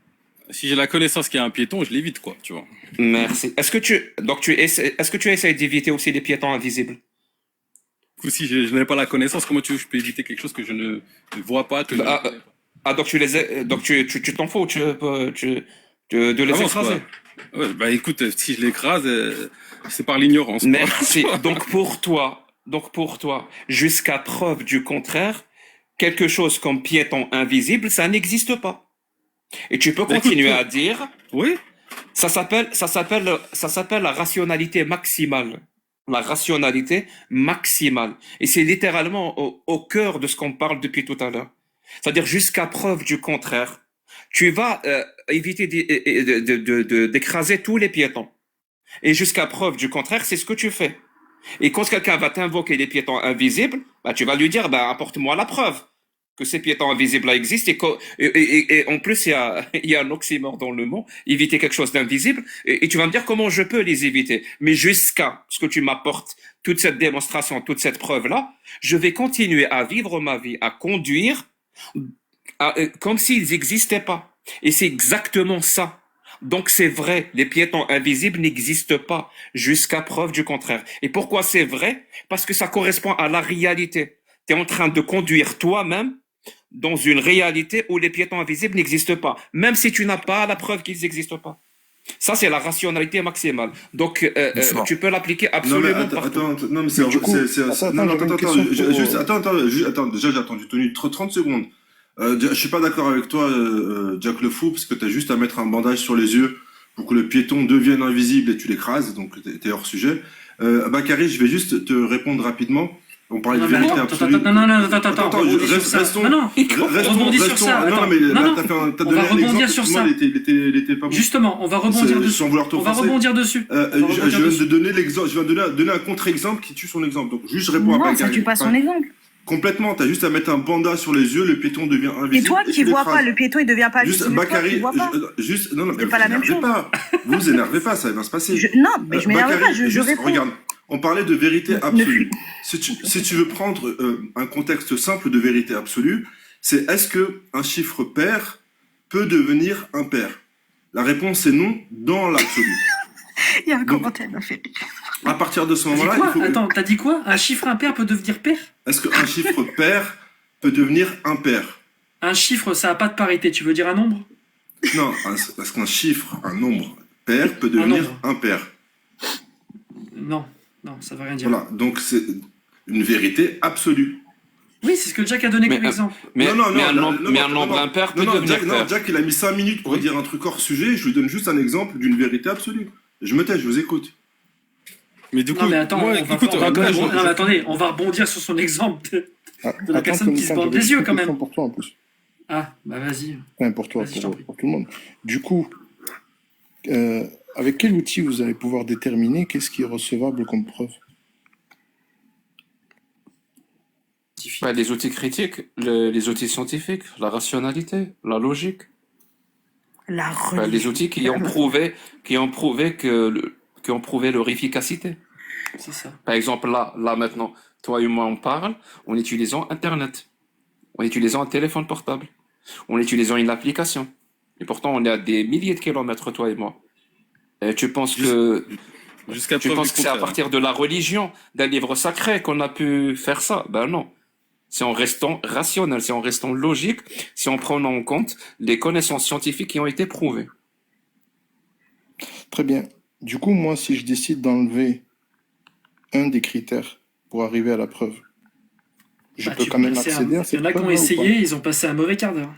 Si j'ai la connaissance qu'il y a un piéton, je l'évite, quoi, tu vois. Merci. Est-ce que tu essaies d'éviter aussi les piétons invisibles? Du coup, si je n'ai pas la connaissance, comment tu veux que je peux éviter quelque chose que je ne vois pas, que donc tu t'en fous, de les écraser. Ouais, bah écoute, si je l'écrase, c'est par l'ignorance. Merci. Donc pour toi, jusqu'à preuve du contraire, quelque chose comme piéton invisible, ça n'existe pas. Et tu peux continuer à dire. Oui. Ça s'appelle la rationalité maximale. La rationalité maximale. Et c'est littéralement au cœur de ce qu'on parle depuis tout à l'heure. C'est-à-dire jusqu'à preuve du contraire, tu vas éviter d'écraser tous les piétons. Et jusqu'à preuve du contraire, c'est ce que tu fais. Et quand quelqu'un va t'invoquer des piétons invisibles, bah, tu vas lui dire, bah, apporte-moi la preuve que ces piétons invisibles-là existent. Et en plus, il y a un oxymore dans le mot, éviter quelque chose d'invisible. Et tu vas me dire comment je peux les éviter. Mais jusqu'à ce que tu m'apportes toute cette démonstration, toute cette preuve-là, je vais continuer à vivre ma vie, à conduire comme s'ils n'existaient pas. Et c'est exactement ça. Donc c'est vrai, les piétons invisibles n'existent pas jusqu'à preuve du contraire. Et pourquoi c'est vrai? Parce que ça correspond à la réalité. Tu es en train de conduire toi-même dans une réalité où les piétons invisibles n'existent pas, même si tu n'as pas la preuve qu'ils n'existent pas. Ça, c'est la rationalité maximale. Donc, tu peux l'appliquer absolument partout. Non, mais c'est... Attends, déjà, j'ai attendu 30 secondes. Je suis pas d'accord avec toi, Jack le Fou, parce que t'as juste à mettre un bandage sur les yeux pour que le piéton devienne invisible et tu l'écrases, donc t'es hors sujet. Bakary, je vais juste te répondre rapidement. On parlait de vérité absolue. Attends, restons. Non, rebondis sur ça. Non, mais là, t'as donné un exemple. Sur ça. Il était pas bon. Justement, on va rebondir dessus. Sans vouloir On va rebondir dessus. Je viens de donner l'exemple. Je viens de donner un contre-exemple qui tue son exemple. Donc, juste, je réponds à Bakary. Non, ça tue pas son exemple. Complètement, t'as juste à mettre un bandage sur les yeux, le piéton devient invisible. Et toi qui vois pas, le piéton il devient pas juste invisible. Bakary, non, mais c'est pas la même chose. Vous vous énervez pas, ça va se passer. Non, mais je m'énerve pas, je réponds. Regarde, on parlait de vérité absolue. Si tu veux prendre un contexte simple de vérité absolue, c'est est-ce que un chiffre pair peut devenir impair? La réponse est non dans l'absolu. Il y a un commentaire qui m'a fait rire. À partir de ce moment-là, il faut... Attends, t'as dit quoi? Un chiffre impair peut devenir pair? Est-ce qu'un chiffre pair peut devenir impair? Un chiffre, ça n'a pas de parité. Tu veux dire un nombre? Non, est-ce qu'un chiffre, un nombre pair peut devenir impair? Non, ça veut rien dire. Voilà, donc c'est une vérité absolue. Oui, c'est ce que Jack a donné comme exemple. Mais un nombre impair peut devenir pair. Non, Jack, il a mis 5 minutes pour dire un truc hors sujet. Je lui donne juste un exemple d'une vérité absolue. Je me tais, je vous écoute. Mais du coup, non, mais attends, attendez, on va rebondir sur son exemple de la personne qui se bande les yeux quand même. Pour toi en plus. Ah, bah vas-y. Enfin, pour toi, pour tout le monde. Du coup, avec quel outil vous allez pouvoir déterminer qu'est-ce qui est recevable comme preuve? Les outils critiques, les outils scientifiques, la rationalité, la logique. Les outils qui ont prouvé leur efficacité. C'est ça. Par exemple, là maintenant, toi et moi on parle en utilisant Internet, en utilisant un téléphone portable, en utilisant une application. Et pourtant, on est à des milliers de kilomètres, toi et moi. Et tu penses que c'est à partir de la religion, d'un livre sacré qu'on a pu faire ça? Ben non. C'est en restant rationnel, c'est en restant logique, c'est en prenant en compte les connaissances scientifiques qui ont été prouvées. Très bien. Du coup, moi, si je décide d'enlever un des critères pour arriver à la preuve, je peux quand même accéder à cette preuve. Il y en a qui ont essayé, ils ont passé un mauvais quart d'heure.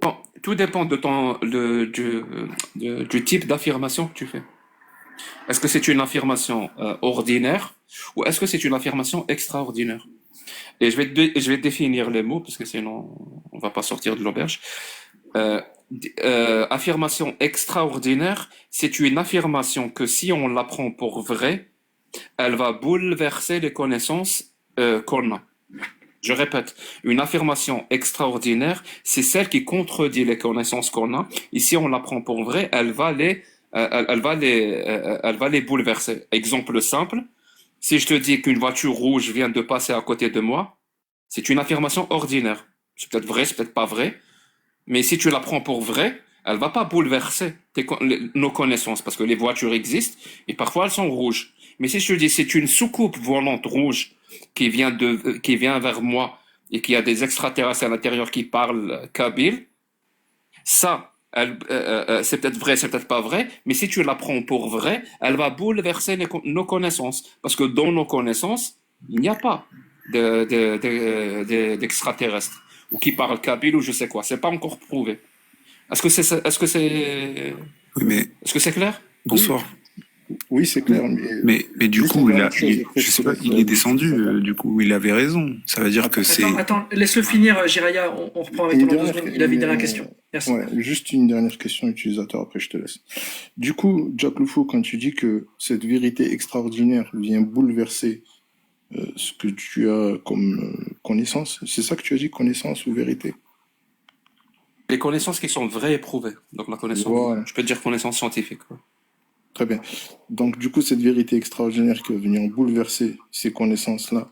Bon, tout dépend du type d'affirmation que tu fais. Est-ce que c'est une affirmation ordinaire ou est-ce que c'est une affirmation extraordinaire? Et je vais définir les mots parce que sinon on va pas sortir de l'auberge. Affirmation extraordinaire, c'est une affirmation que si on la prend pour vraie, elle va bouleverser les connaissances qu'on a. Je répète, une affirmation extraordinaire, c'est celle qui contredit les connaissances qu'on a. Et si on la prend pour vraie, elle va les bouleverser. Exemple simple, si je te dis qu'une voiture rouge vient de passer à côté de moi, c'est une affirmation ordinaire. C'est peut-être vrai, c'est peut-être pas vrai. Mais si tu la prends pour vraie, elle va pas bouleverser nos connaissances parce que les voitures existent et parfois elles sont rouges. Mais si je te dis c'est une soucoupe volante rouge qui vient vers moi et qui a des extraterrestres à l'intérieur qui parlent kabyle, ça, c'est peut-être vrai, c'est peut-être pas vrai, mais si tu la prends pour vrai, elle va bouleverser nos connaissances. Parce que dans nos connaissances, il n'y a pas d'extraterrestres ou qui parlent kabyle ou je sais quoi. C'est pas encore prouvé. Est-ce que c'est clair? Bonsoir. Oui, c'est clair. Mais du coup, je sais pas, il est descendu, du coup, il avait raison. Ça veut dire que c'est... Attends, laisse-le finir, Jiraya, on reprend avec toi dans 2 secondes. Il avait une dernière question. Merci. Ouais, juste une dernière question utilisateur, après je te laisse. Du coup, Jack le Fou, quand tu dis que cette vérité extraordinaire vient bouleverser ce que tu as comme connaissance, c'est ça que tu as dit, connaissance ou vérité? Les connaissances qui sont vraies et prouvées. Donc la connaissance, Voilà, je peux dire connaissance scientifique. Quoi. très bien. Donc du coup, cette vérité extraordinaire qui va venir bouleverser ces connaissances-là,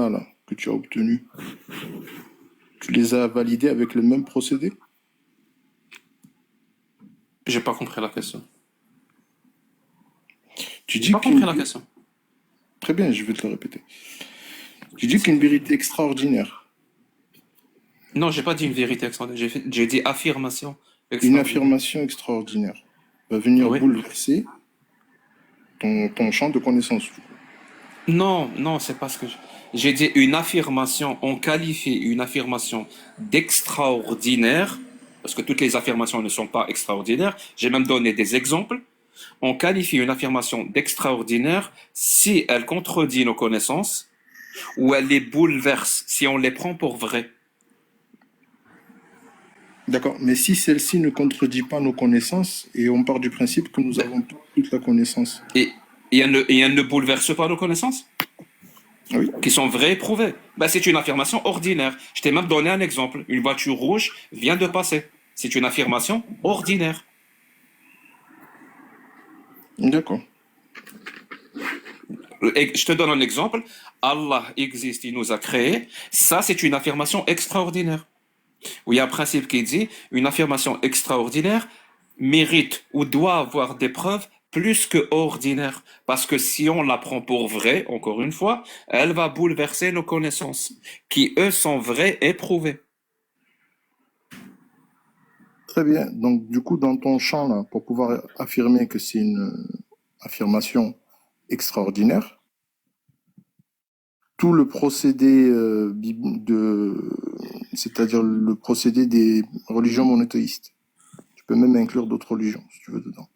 là, que tu as obtenues, tu les as validées avec le même procédé? J'ai pas compris la question. Tu J'ai dis pas qu'une... compris la question. Très bien, je vais te le répéter. Tu dis qu'une vérité extraordinaire, Non, j'ai pas dit une vérité extraordinaire. J'ai dit affirmation une extraordinaire. affirmation extraordinaire va venir Oui. bouleverser ton champ de connaissances. Non, non, c'est pas ce que j'ai dit. Une affirmation, on qualifie une affirmation d'extraordinaire, parce que toutes les affirmations ne sont pas extraordinaires. J'ai même donné des exemples. On qualifie une affirmation d'extraordinaire si elle contredit nos connaissances ou elle les bouleverse, si on les prend pour vraies. D'accord, mais si celle-ci ne contredit pas nos connaissances, et on part du principe que nous avons pas toute la connaissance. Et elle ne bouleverse pas nos connaissances, Oui. qui sont vraies et prouvées. Ben, c'est une affirmation ordinaire. Je t'ai même donné un exemple. Une voiture rouge vient de passer. C'est une affirmation ordinaire. D'accord. Et je te donne un exemple. Allah existe, il nous a créés. Ça, c'est une affirmation extraordinaire. Où il y a un principe qui dit une affirmation extraordinaire mérite ou doit avoir des preuves plus que ordinaires. Parce que si on la prend pour vraie, encore une fois, elle va bouleverser nos connaissances, qui eux sont vraies et prouvées. Très bien. Donc, du coup, dans ton champ, là, pour pouvoir affirmer que c'est une affirmation extraordinaire, tout le procédé c'est-à-dire le procédé des religions monothéistes. Tu peux même inclure d'autres religions, si tu veux, dedans.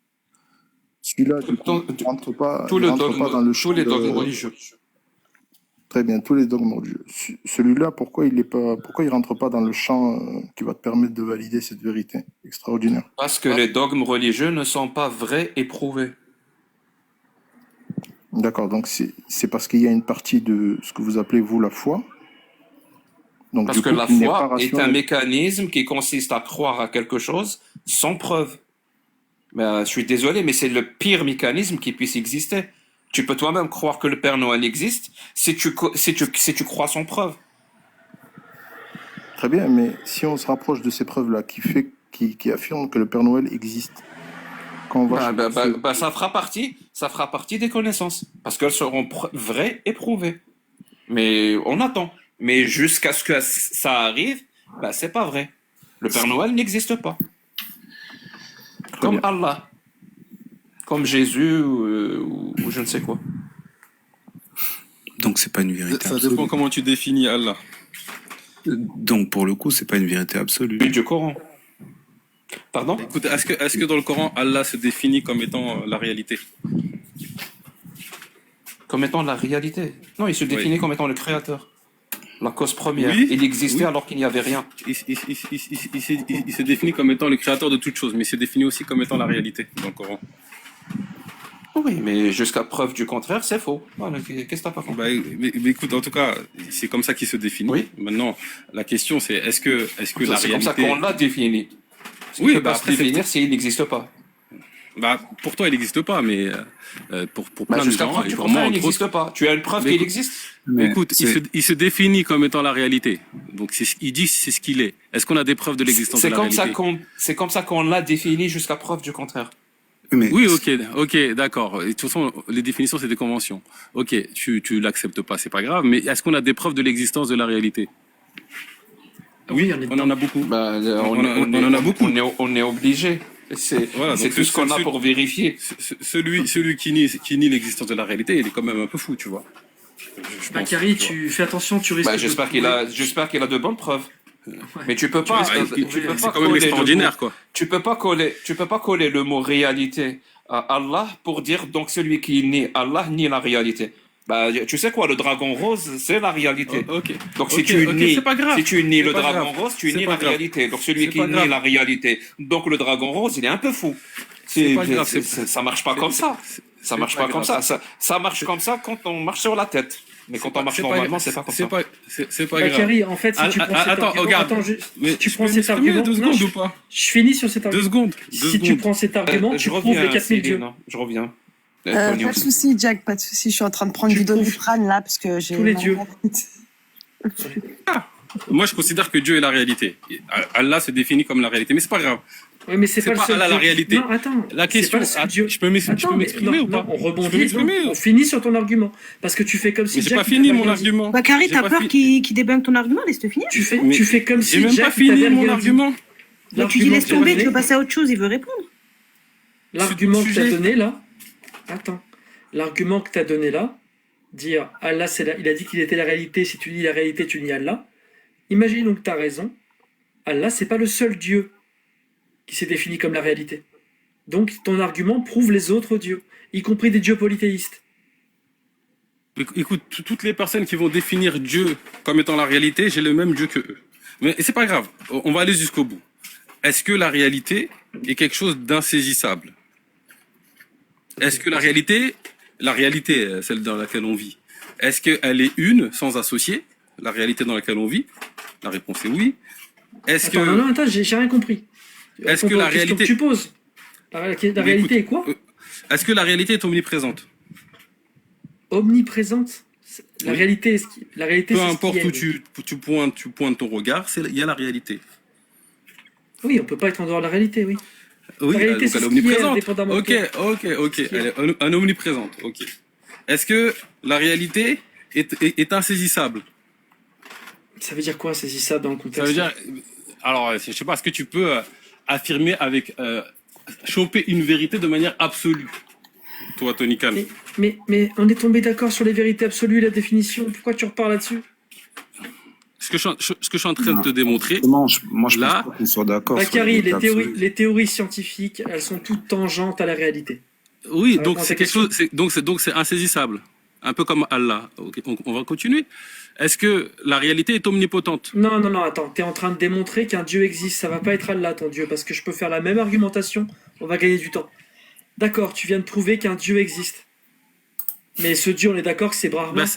Celui-là, du coup, il rentre pas dans le champ tous les dogmes religieux. Très bien, tous les dogmes religieux. Celui-là, pourquoi il rentre pas dans le champ qui va te permettre de valider cette vérité extraordinaire? Parce que les dogmes religieux ne sont pas vrais et prouvés. D'accord, donc c'est parce qu'il y a une partie de ce que vous appelez, vous, la foi. Donc, Parce du que coup, la qui n'est foi pas est un rationnelle. mécanisme qui consiste à croire à quelque chose sans preuve. Je suis désolé, mais c'est le pire mécanisme qui puisse exister. Tu peux toi-même croire que le Père Noël existe si tu crois sans preuve. Très bien, mais si on se rapproche de ces preuves-là qui affirment que le Père Noël existe, quand on va Ça fera partie des connaissances, parce qu'elles seront vraies et prouvées. Mais on attend. Mais jusqu'à ce que ça arrive, c'est pas vrai. Le Père Noël n'existe pas. Comme Allah, comme Jésus ou je ne sais quoi. Donc c'est pas une vérité Ça absolue. dépend comment tu définis Allah. Donc pour le coup, c'est pas une vérité absolue. Du Coran. Pardon? Écoute, est-ce que dans le Coran, Allah se définit comme étant la réalité? Comme étant la réalité. Non, il se définit comme étant le créateur. La cause première. Oui, Il existait oui. alors qu'il n'y avait rien. Il se définit comme étant le créateur de toute chose, mais il se définit aussi comme étant la réalité dans le Coran. Oui, mais jusqu'à preuve du contraire, c'est faux. Voilà, qu'est-ce que t'as pas compris? Mais écoute, en tout cas, c'est comme ça qu'il se définit. Oui. Maintenant, la question c'est est-ce que la C'est réalité... comme ça qu'on l'a défini. Oui, Il ne peut pas se après, c'est définir s'il n'existe pas. pour toi, il n'existe pas, mais pour plein de Jusqu'à gens, preuve et du pour moi, contraire, il entre n'existe autres... pas. Tu as une preuve Mais qu'il écoute- existe? Mais écoute, c'est- il se définit comme étant la réalité. Donc, il dit c'est ce qu'il est. Est-ce qu'on a des preuves de l'existence de C'est la comme réalité? c'est comme ça qu'on l'a défini jusqu'à preuve du contraire. Mais Oui, ok, d'accord. Et de toute façon, les définitions, c'est des conventions. Ok, tu l'acceptes pas, c'est pas grave, mais est-ce qu'on a des preuves de l'existence de la réalité? Oui, On en a beaucoup. On en a beaucoup. On est obligé. C'est Voilà, donc tout ce qu'on a pour vérifier. Celui qui nie l'existence de la réalité, il est quand même un peu fou, tu vois. Je pense, Bakary, tu vois. tu fais attention, tu risques. J'espère qu'il a de bonnes preuves. Mais tu peux pas. C'est quand même extraordinaire, quoi. Tu peux pas coller le mot réalité à Allah pour dire donc celui qui nie Allah nie la réalité. Bah, tu sais quoi, le dragon rose, c'est la réalité. Ok. Donc, si Ok, tu ok, nies, c'est pas grave. si tu nies C'est le pas dragon grave. rose, tu C'est nies pas la grave. réalité. Donc, celui C'est qui pas nie grave. la réalité, donc le dragon rose, il est un peu fou. C'est pas grave. Ça marche pas comme ça. Ça marche pas comme ça. Ça marche comme ça quand on marche sur la tête. Mais quand on marche normalement, c'est pas comme ça. C'est pas grave. Bakary, en fait, si tu prends cet Attends, argument, regarde. si tu prends cet argument, deux non, secondes ou pas? je finis sur cet argument. 2 secondes. Si tu prends cet argument, tu prouves les 4000 dieux. Je reviens. Pas de souci, Jack, pas de souci. Je suis en train de prendre du Doliprane là parce que j'ai Tous les mal à dieux. la tête. Moi, je considère que Dieu est la réalité. Allah se définit comme la réalité, mais c'est pas grave. Oui, mais c'est pas le seul Allah la Dieu. réalité. Non, attends. La c'est question, pas le seul Dieu. je peux m'exprimer ou pas? On Je peux rebondit. m'exprimer On finit sur ton argument. Parce que tu fais comme si Mais j'ai Jack. pas il fini t'avait mon rien dit. argument. Bakary, J'ai t'as pas peur fini. qu'il débunk ton argument? Laisse-le finir. Tu fais comme si J'ai même Jack pas il t'avait fini mon rien dit. argument. Mais tu dis laisse tomber, tu veux passer à autre chose, il veut répondre. L'argument que tu as Sujet. donné là, attends, l'argument que tu as donné là, dire Allah, il a dit qu'il était la réalité, si tu dis la réalité, tu nies Allah. Imagine donc que tu as raison, Allah, c'est pas le seul Dieu qui s'est défini comme la réalité. Donc ton argument prouve les autres dieux, y compris des dieux polythéistes. Écoute, toutes les personnes qui vont définir Dieu comme étant la réalité, j'ai le même Dieu que eux. Mais c'est pas grave, on va aller jusqu'au bout. Est-ce que la réalité est quelque chose d'insaisissable? Est-ce que la réalité, celle dans laquelle on vit, est-ce qu'elle est une, sans associer, la réalité dans laquelle on vit? La réponse est oui. Est-ce que... Non, attends, j'ai rien compris. Est-ce que la réalité... que tu poses. La réalité est quoi? Est-ce que la réalité est omniprésente? Omniprésente. La Oui. réalité, la réalité, Peu c'est ce importe qui est. où tu pointes ton regard, il y a la réalité. Oui, on peut pas être en dehors de la réalité, oui. Oui, La réalité, donc c'est elle est ce qui est, omniprésente. indépendamment de Ok. qui est. Elle est omniprésente. Ok. Est-ce que la réalité est insaisissable? Ça veut dire quoi, saisissable dans le contexte? Ça veut dire, alors, je sais pas, est-ce que tu peux affirmer avec choper une vérité de manière absolue, toi, Tony Khan? Mais on est tombé d'accord sur les vérités absolues, la définition. Pourquoi tu repars là-dessus? Ce que je suis en train de te démontrer, Moi, je pense là, pas qu'on soit d'accord. sur Bakary, les absolus. les théories scientifiques, elles sont toutes tangentes à la réalité. oui, Ça donc répond à c'est ta quelque chose, donc c'est insaisissable, un peu comme Allah. Ok, on va continuer. Est-ce que la réalité est omnipotente? Non, attends, t'es en train de démontrer qu'un Dieu existe, ça va pas être Allah ton Dieu, parce que je peux faire la même argumentation, on va gagner du temps. D'accord, tu viens de prouver qu'un Dieu existe. Mais ce Dieu, on est d'accord que c'est Brahma. Bah,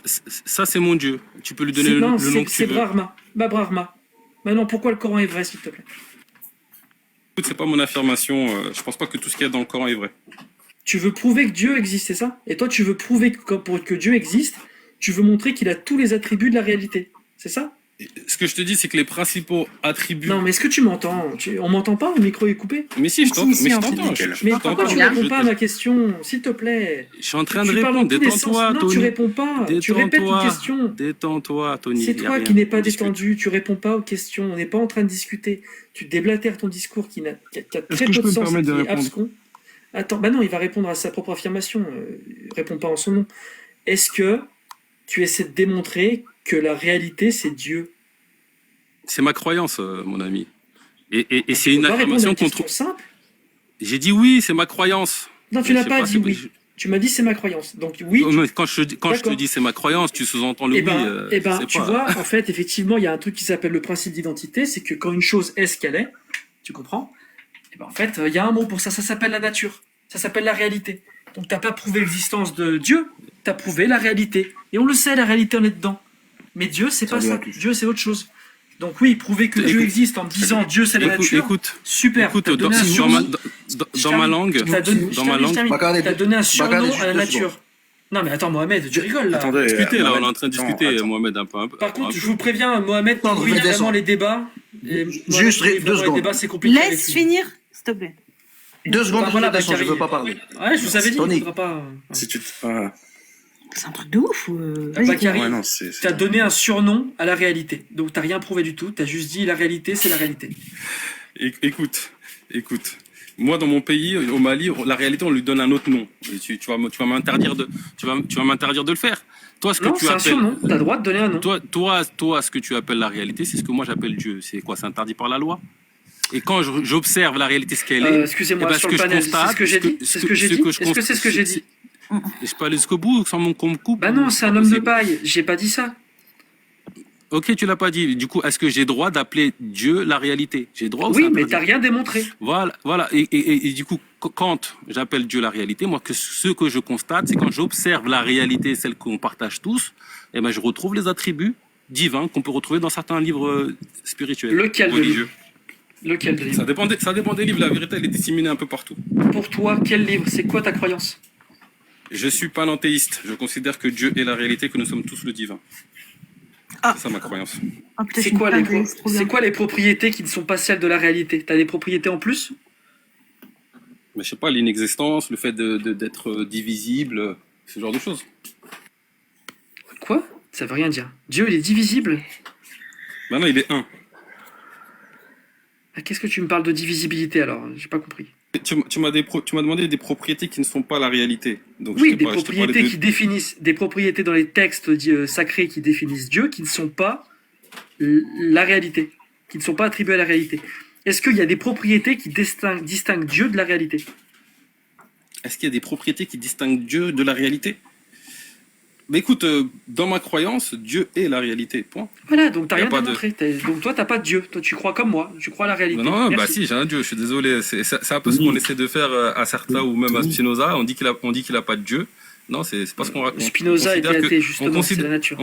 ça, c'est mon Dieu. Tu peux lui donner le nom que tu c'est veux. Brahma. Bah, Brahma. Maintenant, pourquoi le Coran est vrai, s'il te plaît? Écoute, c'est pas mon affirmation. Je pense pas que tout ce qu'il y a dans le Coran est vrai. Tu veux prouver que Dieu existe, c'est ça? Et toi, tu veux prouver que pour que Dieu existe, tu veux montrer qu'il a tous les attributs de la réalité. C'est ça? Ce que je te dis, c'est que les principaux attributs. Non, mais est-ce que tu m'entends? On m'entend pas? Le micro est coupé? Mais si, je t'entends. Si, Mais je en t'entends. fait. Je Mais t'entends. pourquoi tu réponds pas à ma question? S'il te plaît. Je suis en train de Tu parles répondre. dans tous les sens. Détends-toi, Non, Tony. tu réponds pas. Tu répètes une question. Détends-toi, Tony. C'est Y a toi rien. qui n'es pas On discute. détendu, tu réponds pas aux questions, on n'est pas en train de discuter. Tu déblatères ton discours qui a très que je peu peux de me sens et permettre de qui est répondre abscon. Attends, bah non, il va répondre à sa propre affirmation. Réponds pas en son nom. Est-ce que tu essaies de démontrer que la réalité, c'est Dieu? C'est ma croyance, mon ami. Et c'est Tu une peux pas répondre à affirmation une contre. question simple? J'ai dit oui, c'est ma croyance. Non, tu Je n'as sais pas dit si- oui. Tu m'as dit c'est ma croyance. Donc oui. Oh, mais quand je te D'accord. dis c'est ma croyance, tu sous-entends le Eh oui. ben, c'est tu pas- vois, en fait, effectivement, il y a un truc qui s'appelle le principe d'identité, c'est que quand une chose est ce qu'elle est, tu comprends? Eh ben, en fait, il y a un mot pour ça, ça s'appelle la nature, ça s'appelle la réalité. Donc, t'as pas prouvé l'existence de Dieu, t'as prouvé la réalité. Et on le sait, la réalité, on est dedans. Mais Dieu, c'est pas Salut ça. à tous. Dieu, c'est autre chose. Donc oui, prouver que Dieu Écoute- existe en me disant Dieu, c'est la nature. Super. Écoute, T'as donné un dans surnom. ma langue, T'as donné, dans ma langue, t'as donné un surnom Bacardi, à la juste deux nature. Non mais attends Mohamed, tu rigoles là. Attendez, discuter, là, on est Mohamed. en train de discuter, Non, attends. Mohamed, un peu. Par contre, je vous préviens, Mohamed, Non, oui, redescends. vraiment les débats. Et Mohamed, Juste oui, deux vraiment, les secondes. débats, c'est compliqué. avec Laisse lui. finir, s'il te plaît. 2 secondes, Bah, voilà, redescends, je Bakary. veux pas parler. Ouais, je vous avais dit, Tony. il faudra pas. Si tu ah. C'est un truc de ouf. Bakary, Ouais, non, c'est. t'as donné un surnom à la réalité. Donc t'as rien prouvé du tout, t'as juste dit la réalité, c'est la réalité. Écoute. Moi, dans mon pays, au Mali, la réalité, on lui donne un autre nom. Et tu vas m'interdire de le faire. Toi, ce que Non, tu c'est un appelles, surnom, t'as le droit de donner un nom. toi, ce que tu appelles la réalité, c'est ce que moi j'appelle Dieu. C'est quoi? C'est interdit par la loi. Et quand j'observe la réalité, ce qu'elle est, Excusez-moi, eh ben, sur ce le que je panel, c'est constate, ce que j'ai dit. C'est ce que j'ai dit. je Est-ce que c'est ce que j'ai dit? Et je peux aller jusqu'au bout sans qu'on me coupe. Bah non, c'est un homme de paille. J'ai pas dit ça. Ok, tu l'as pas dit. Du coup, est-ce que j'ai droit d'appeler Dieu la réalité? J'ai droit ou Oui, c'est mais interdit? t'as rien démontré. Voilà. Et du coup, quand j'appelle Dieu la réalité, moi, ce que je constate, c'est quand j'observe la réalité, celle qu'on partage tous, eh ben, je retrouve les attributs divins qu'on peut retrouver dans certains livres spirituels. Lequel de religieux. Lequel de livre? Ça dépend des livres. La vérité, elle est disséminée un peu partout. Pour toi, quel livre? C'est quoi ta croyance? Je suis pas panthéiste. Je considère que Dieu est la réalité, que nous sommes tous le divin. C'est ça ma croyance. C'est quoi les propriétés qui ne sont pas celles de la réalité? T'as des propriétés en plus? Mais je sais pas, l'inexistence, le fait d'être divisible, ce genre de choses. Quoi? Ça veut rien dire. Dieu, il est divisible? Ben non, il est un. Qu'est-ce que tu me parles de divisibilité alors? J'ai pas compris. Tu m'as demandé des propriétés qui ne sont pas la réalité. Donc, Oui, des propriétés qui définissent, des propriétés dans les textes sacrés qui définissent Dieu, qui ne sont pas la réalité, qui ne sont pas attribuées à la réalité. Est-ce qu'il y a des propriétés qui distinguent Dieu de la réalité? Est-ce qu'il y a des propriétés qui distinguent Dieu de la réalité? Mais écoute, dans ma croyance, Dieu est la réalité, point. Voilà, donc t'as Y a rien pas démontré. Donc toi, t'as pas de Dieu. Toi, tu crois comme moi. Tu crois à la réalité. Non, bah Merci. si, j'ai un Dieu, je suis désolé. C'est un peu ce qu'on essaie de faire à certains ou même à Spinoza. On dit qu'il a pas de Dieu. Non, c'est pas ce qu'on raconte. Spinoza était athée, justement, c'est la nature.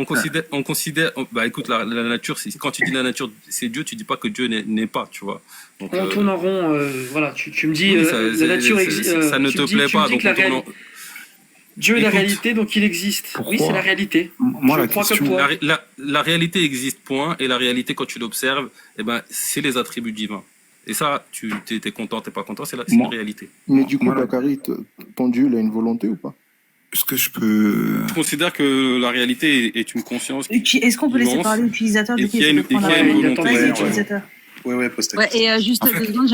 Bah écoute, la nature, quand tu dis la nature, c'est Dieu, tu dis pas que Dieu n'est pas, tu vois. Donc, On tourne en rond, voilà, tu me dis, oui, la nature existe. Ça ne te plaît pas, donc on tourne en... Dieu est la réalité, donc il existe. Oui, c'est la réalité. Moi, je crois comme toi. La réalité existe, point, et la réalité, quand tu l'observes, eh ben, c'est les attributs divins. Et ça, tu t'es content, t'es pas content, c'est la réalité. Mais du coup, Bakary, ton Dieu, il a une volonté ou pas? Est-ce que je peux... Je considère que la réalité est une conscience. Est-ce qu'on peut laisser parler l'utilisateur et qu'il y a une volonté. Vas-y, utilisateur. Ouais, pose ta Ouais, question. et juste En fait- 2 secondes, j'aimerais